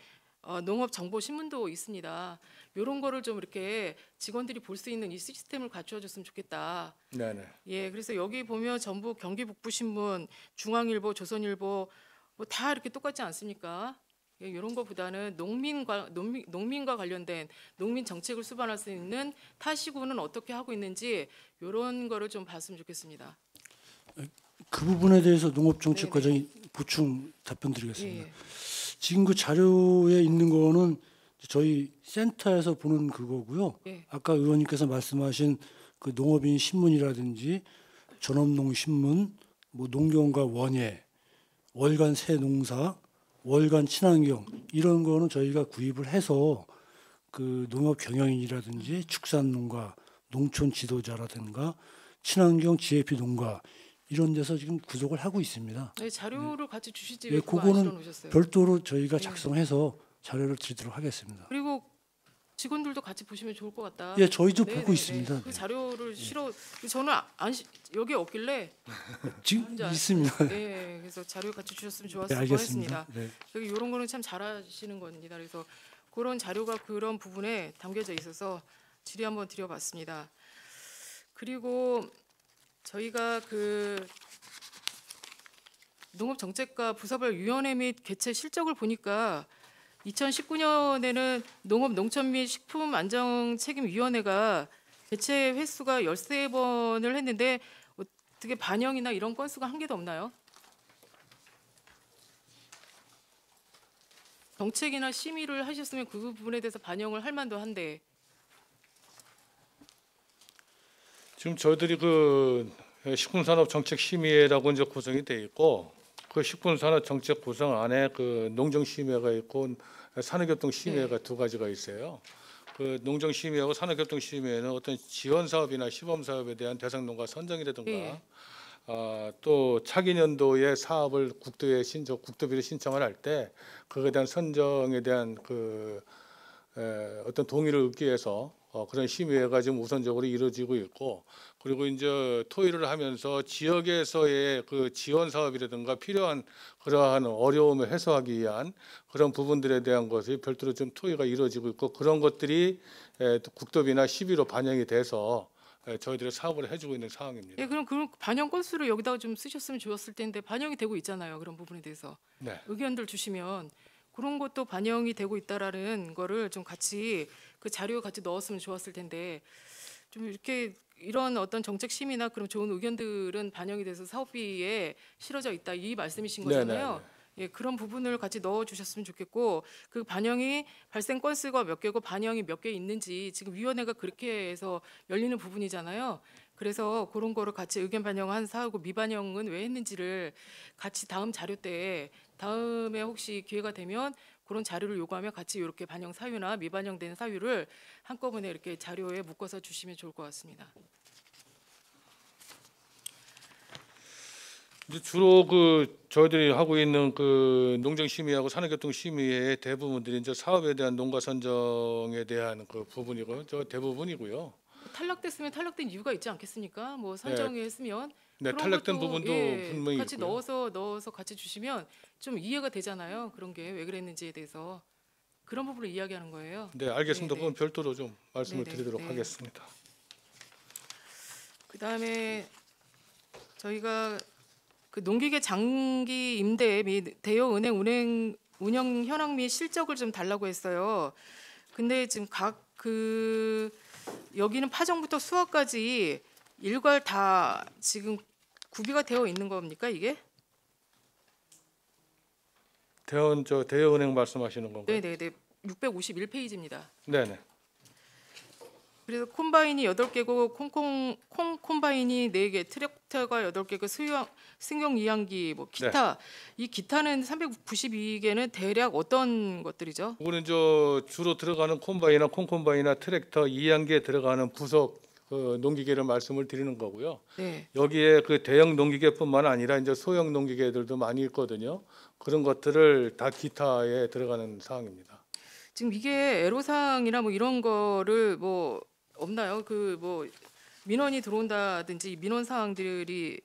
농업 정보 신문도 있습니다. 이런 거를 좀 이렇게 직원들이 볼 수 있는 이 시스템을 갖추어줬으면 좋겠다. 네네. 예, 그래서 여기 보면 전부 경기 북부 신문, 중앙일보, 조선일보 뭐 다 이렇게 똑같지 않습니까? 예, 이런 거보다는 농민과 관련된 농민 정책을 수반할 수 있는 타 시군은 어떻게 하고 있는지 이런 거를 좀 봤으면 좋겠습니다. 그 부분에 대해서 농업정책과장이 보충 답변드리겠습니다. 예, 예. 지금 그 자료에 있는 거는 저희 센터에서 보는 그거고요. 예. 아까 의원님께서 말씀하신 그 농업인 신문이라든지 전업농 신문, 뭐 농경과 원예, 월간 새농사, 월간 친환경 이런 거는 저희가 구입을 해서 그 농업 경영인이라든지 축산농가, 농촌 지도자라든가 친환경 GAP 농가 이런 데서 지금 구독을 하고 있습니다. 네, 자료를 같이 주시지 예, 왜 그거 안 그거는 실어놓으셨어요? 별도로 저희가 네. 작성해서 자료를 드리도록 하겠습니다. 그리고 직원들도 같이 보시면 좋을 것 같다. 예, 저희도 네, 보고 네, 있습니다. 네. 그 자료를 저는 여기 없길래 지금 혼자- 있습니다. 네, 그래서 자료 같이 주셨으면 네, 좋았을 알겠습니다. 뻔했습니다. 네. 여기 이런 거는 참 잘하시는 겁니다. 그래서 그런 자료가 그런 부분에 담겨져 있어서 질의 한번 드려봤습니다. 그리고 저희가 그 농업정책과 부서별 위원회 및 개최 실적을 보니까 2019년에는 농업 농촌 및 식품 안정 책임 위원회가 개최 횟수가 13번을 했는데 어떻게 반영이나 이런 건수가 한 개도 없나요? 정책이나 심의를 하셨으면 그 부분에 대해서 반영을 할 만도 한데 지금 저희들이 그 식품산업정책심의회라고 이제 구성이 돼 있고 그 식품산업정책 구성 안에 그 농정심의회가 있고 산업교통심의회가 두 가지가 있어요. 그 농정심의하고 산업협동심의회는 어떤 지원 사업이나 시범 사업에 대한 대상 농가 선정이라든가 예. 또 차기 년도에 사업을 국도비를 신청을 할 때 그에 대한 선정에 대한 어떤 동의를 얻기 위해서 그런 심의회가 지금 우선적으로 이루어지고 있고, 그리고 이제 토의를 하면서 지역에서의 그 지원 사업이라든가 필요한 그러한 어려움을 해소하기 위한 그런 부분들에 대한 것이 별도로 좀 토의가 이루어지고 있고, 그런 것들이 국도비나 시비로 반영이 돼서 저희들이 사업을 해주고 있는 상황입니다. 예, 그럼 그 반영 건수를 여기다가 좀 쓰셨으면 좋았을 텐데 반영이 되고 있잖아요. 그런 부분에 대해서 네. 의견들 주시면 그런 것도 반영이 되고 있다라는 거를 좀 같이 그 자료 같이 넣었으면 좋았을 텐데, 좀 이렇게 이런 어떤 정책 심의나 그런 좋은 의견들은 반영이 돼서 사업비에 실어져 있다 이 말씀이신 거잖아요. 예, 그런 부분을 같이 넣어 주셨으면 좋겠고, 그 반영이 발생 건수가 몇 개고 반영이 몇 개 있는지 지금 위원회가 그렇게 해서 열리는 부분이잖아요. 그래서 그런 거를 같이 의견 반영한 사하고 미반영은 왜 했는지를 같이 다음 자료 때 다음에 혹시 기회가 되면 그런 자료를 요구하면 같이 이렇게 반영 사유나 미반영된 사유를 한꺼번에 이렇게 자료에 묶어서 주시면 좋을 것 같습니다. 이제 주로 저희들이 하고 있는 그 농정심의하고 산업교통심의의 대부분들이 이제 사업에 대한 농가 선정에 대한 그 부분이고 저 대부분이고요. 탈락됐으면 탈락된 이유가 있지 않겠습니까? 뭐 선정했으면 네, 그런 탈락된 것도, 부분도 예, 분명히 같이 있고요. 넣어서 같이 주시면 좀 이해가 되잖아요. 그런 게 왜 그랬는지에 대해서 그런 부분을 이야기하는 거예요. 네, 알겠습니다. 네, 그건 별도로 좀 말씀을 네, 네, 드리도록 네. 하겠습니다. 그다음에 저희가 그 농기계 장기 임대 및 대여은행 운영 현황 및 실적을 좀 달라고 했어요. 근데 지금 여기는 파종부터 수확까지 일괄 다 지금 구비가 되어 있는 겁니까 이게? 대여은행 말씀하시는 건가요? 네네네. 651페이지입니다. 네네. 그래서 콤바인이 8개고 콩 콤바인이 4개, 트랙터가 8개고 승용 이항기 뭐 기타. 이 기타는 392개는 대략 어떤 것들이죠? 이거는 주로 들어가는 콤바이나 콩콤바이나 트랙터 이항기에 들어가는 부속 농기계를 말씀을 드리는 거고요. 네. 여기에 그 대형 농기계뿐만 아니라 이제 소형 농기계들도 많이 있거든요. 그런 것들을 다 기타에 들어가는 사항입니다. 지금 이게 애로사항이나 뭐 이런 거를 뭐 없나요? 그 뭐 민원이 들어온다든지 민원 사항들이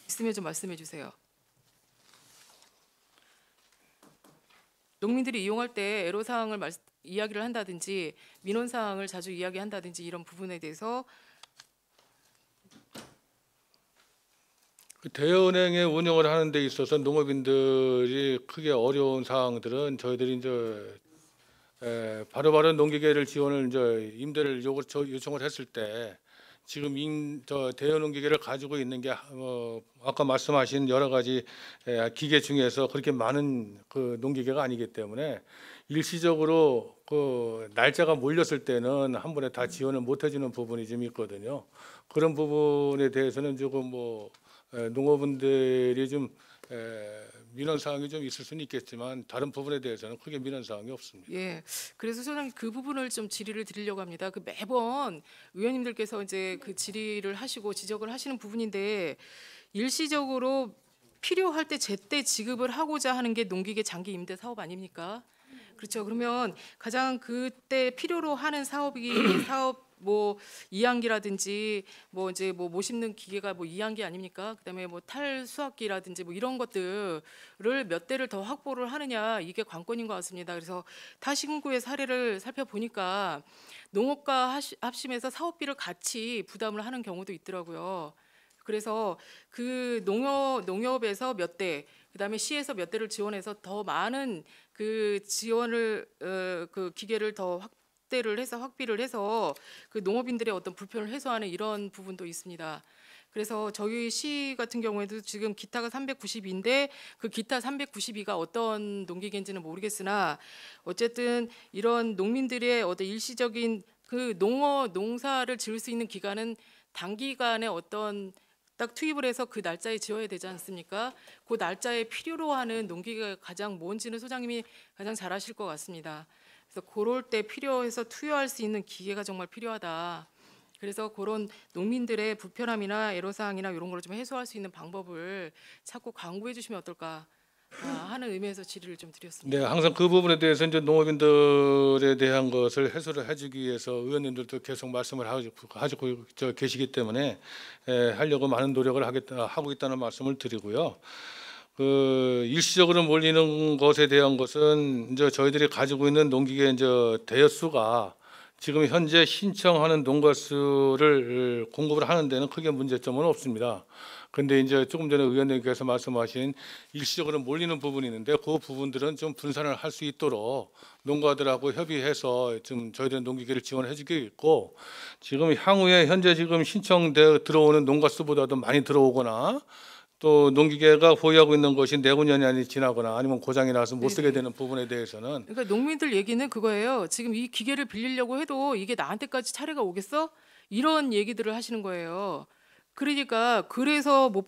있으면 좀 말씀해 주세요. 농민들이 이용할 때 애로사항을 이야기를 한다든지 민원 사항을 자주 이야기한다든지 이런 부분에 대해서 그 대여은행의 운영을 하는 데 있어서 농업인들이 크게 어려운 사항들은 저희들이 이제 바로바로 농기계를 지원을 이제 임대를 요청을 했을 때 지금 대여 농기계를 가지고 있는 게 아까 말씀하신 여러 가지 기계 중에서 그렇게 많은 그 농기계가 아니기 때문에 일시적으로 그 날짜가 몰렸을 때는 한 번에 다 지원을 못 해주는 부분이 좀 있거든요. 그런 부분에 대해서는 조금 농업인들이 좀 민원 사항이 좀 있을 수는 있겠지만 다른 부분에 대해서는 크게 민원 사항이 없습니다. 예, 그래서 저는 그 부분을 좀 질의를 드리려고 합니다. 그 매번 의원님들께서 이제 그 질의를 하시고 지적을 하시는 부분인데 일시적으로 필요할 때 제때 지급을 하고자 하는 게 농기계 장기 임대 사업 아닙니까? 그렇죠. 그러면 가장 그때 필요로 하는 사업이 사업 뭐 이항기라든지 뭐 이제 뭐 심는 기계가 뭐 이항기 아닙니까? 그다음에 뭐 탈수확기라든지 뭐 이런 것들을 몇 대를 더 확보를 하느냐 이게 관건인 것 같습니다. 그래서 타신구의 사례를 살펴보니까 농업과 합심해서 사업비를 같이 부담을 하는 경우도 있더라고요. 그래서 그 농협에서 몇 대, 그다음에 시에서 몇 대를 지원해서 더 많은 그 지원을 그 기계를 더 확비를 해서 그 농업인들의 어떤 불편을 해소하는 이런 부분도 있습니다. 그래서 저희 시 같은 경우에도 지금 기타가 392인데 그 기타 392가 어떤 농기계인지는 모르겠으나 어쨌든 이런 농민들의 어떤 일시적인 그 농사를 지을 수 있는 기간은 단기간에 어떤 딱 투입을 해서 그 날짜에 지어야 되지 않습니까? 그 날짜에 필요로 하는 농기계가 가장 뭔지는 소장님이 가장 잘 아실 것 같습니다. 그래서 그럴 때 필요해서 투여할 수 있는 기계가 정말 필요하다. 그래서 그런 농민들의 불편함이나 애로사항이나 이런 걸 좀 해소할 수 있는 방법을 자꾸 강구해 주시면 어떨까 하는 의미에서 질의를 좀 드렸습니다. 네, 항상 그 부분에 대해서 이제 농업인들에 대한 것을 해소를 해주기 위해서 의원님들도 계속 말씀을 하시고 계시기 때문에 하려고 많은 노력을 하고 있다는 말씀을 드리고요. 그 일시적으로 몰리는 것에 대한 것은 이제 저희들이 가지고 있는 농기계 이제 대여수가 지금 현재 신청하는 농가 수를 공급을 하는 데는 크게 문제점은 없습니다. 근데 이제 조금 전에 의원님께서 말씀하신 일시적으로 몰리는 부분이 있는데 그 부분들은 좀 분산을 할 수 있도록 농가들하고 협의해서 좀 저희들은 농기계를 지원해 주겠고, 지금 향후에 현재 지금 신청돼 들어오는 농가 수보다도 많이 들어오거나 또 농기계가 보유하고 있는 것이 내구년이 지나거나 아니면 고장이 나서 못 쓰게 되는 부분에 대해서는, 그러니까 농민들 얘기는 그거예요. 지금 이 기계를 빌리려고 해도 이게 나한테까지 차례가 오겠어? 이런 얘기들을 하시는 거예요. 그러니까 그래서 못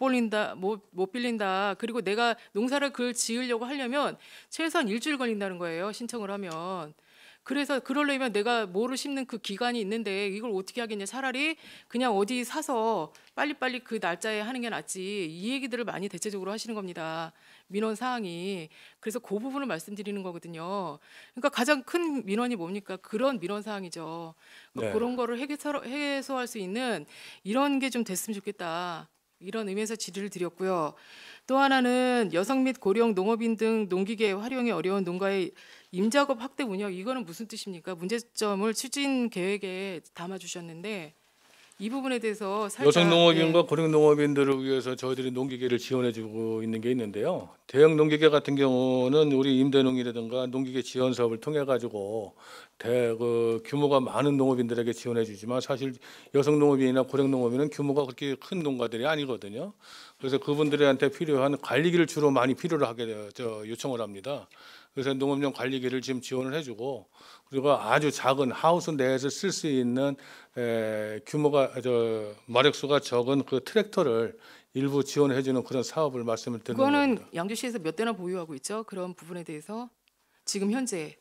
빌린다. 그리고 내가 농사를 그걸 지으려고 하려면 최소한 일주일 걸린다는 거예요. 신청을 하면. 그래서 그러려면 내가 뭐를 심는 그 기간이 있는데 이걸 어떻게 하겠냐. 차라리 그냥 어디 사서 빨리빨리 그 날짜에 하는 게 낫지. 이 얘기들을 많이 대체적으로 하시는 겁니다. 민원 사항이. 그래서 그 부분을 말씀드리는 거거든요. 그러니까 가장 큰 민원이 뭡니까? 그런 민원 사항이죠. 그러니까 네. 그런 거를 해소할 수 있는 이런 게 좀 됐으면 좋겠다. 이런 의미에서 질의를 드렸고요. 또 하나는 여성 및 고령 농업인 등 농기계 활용이 어려운 농가의 임작업 확대 운영, 이거는 무슨 뜻입니까? 문제점을 추진 계획에 담아주셨는데 이 부분에 대해서 살짝 여성 농업인과 예. 고령 농업인들을 위해서 저희들이 농기계를 지원해주고 있는 게 있는데요. 대형 농기계 같은 경우는 우리 임대농이라든가 농기계 지원 사업을 통해 가지고 규모가 많은 농업인들에게 지원해주지만 사실 여성 농업인이나 고령 농업인은 규모가 그렇게 큰 농가들이 아니거든요. 그래서 그분들한테 필요한 관리기를 주로 많이 필요로 요청을 합니다. 그래서 농업용 관리기를 지금 지원을 해주고, 그리고 아주 작은 하우스 내에서 쓸 수 있는 규모가 마력수가 적은 그 트랙터를 일부 지원해주는 그런 사업을 말씀을 드리는 그거는 겁니다. 양주시에서 몇 대나 보유하고 있죠? 그런 부분에 대해서 지금 현재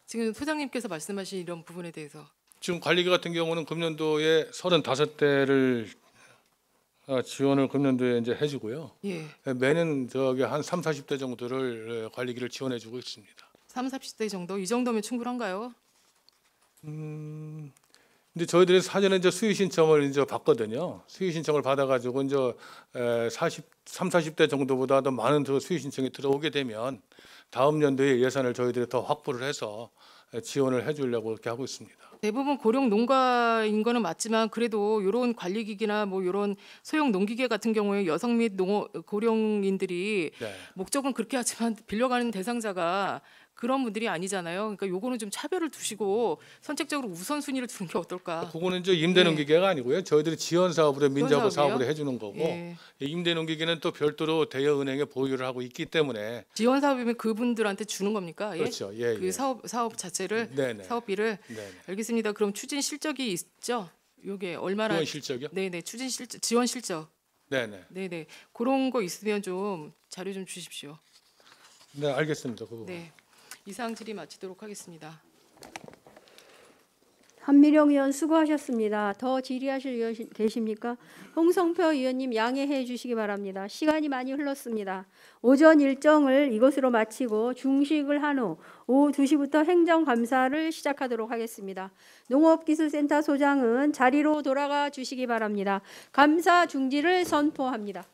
지금 소장님께서 말씀하신 이런 부분에 대해서 지금 관리기 같은 경우는 금년도에 35대를 지원을 금년도에 이제 해주고요. 예, 매년 한 3, 40대 정도를 관리기를 지원해주고 있습니다. 30, 40대 정도 이 정도면 충분한가요? 근데 저희들이 사전에 이제 수의 신청을 이제 받거든요. 수의 신청을 받아가지고 이제 40대 정도보다 더 많은 수의 신청이 들어오게 되면 다음 연도에 예산을 저희들이 더 확보를 해서 지원을 해주려고 그렇게 하고 있습니다. 대부분 고령 농가인 거는 맞지만 그래도 이런 관리기기나 뭐 이런 소형 농기계 같은 경우에 여성 및 고령인들이 네. 목적은 그렇게 하지만 빌려가는 대상자가 그런 분들이 아니잖아요. 그러니까 요거는 좀 차별을 두시고 선택적으로 우선순위를 두는 게 어떨까? 그거는 이제 임대농기계가 아니고요. 저희들이 지원 사업으로 민자고 사업이요? 사업을 해주는 거고, 예. 임대농기계는 또 별도로 대여은행에 보유를 하고 있기 때문에. 지원 사업이면 그분들한테 주는 겁니까? 예? 그렇죠. 예, 그 예. 사업 자체를 네네. 사업비를 네네. 알겠습니다. 그럼 추진 실적이 있죠? 요게 얼마나? 지원 실적이요? 네네 추진 실적, 지원 실적. 네네. 네네 그런 거 있으면 좀 자료 좀 주십시오. 네, 알겠습니다. 그 부분. 네 이상 질의 마치도록 하겠습니다. 한미령 의원 수고하셨습니다. 더 질의하실 의원 계십니까? 홍성표 의원님 양해해 주시기 바랍니다. 시간이 많이 흘렀습니다. 오전 일정을 이것으로 마치고 중식을 한 후 오후 2시부터 행정감사를 시작하도록 하겠습니다. 농업기술센터 소장은 자리로 돌아가 주시기 바랍니다. 감사 중지를 선포합니다.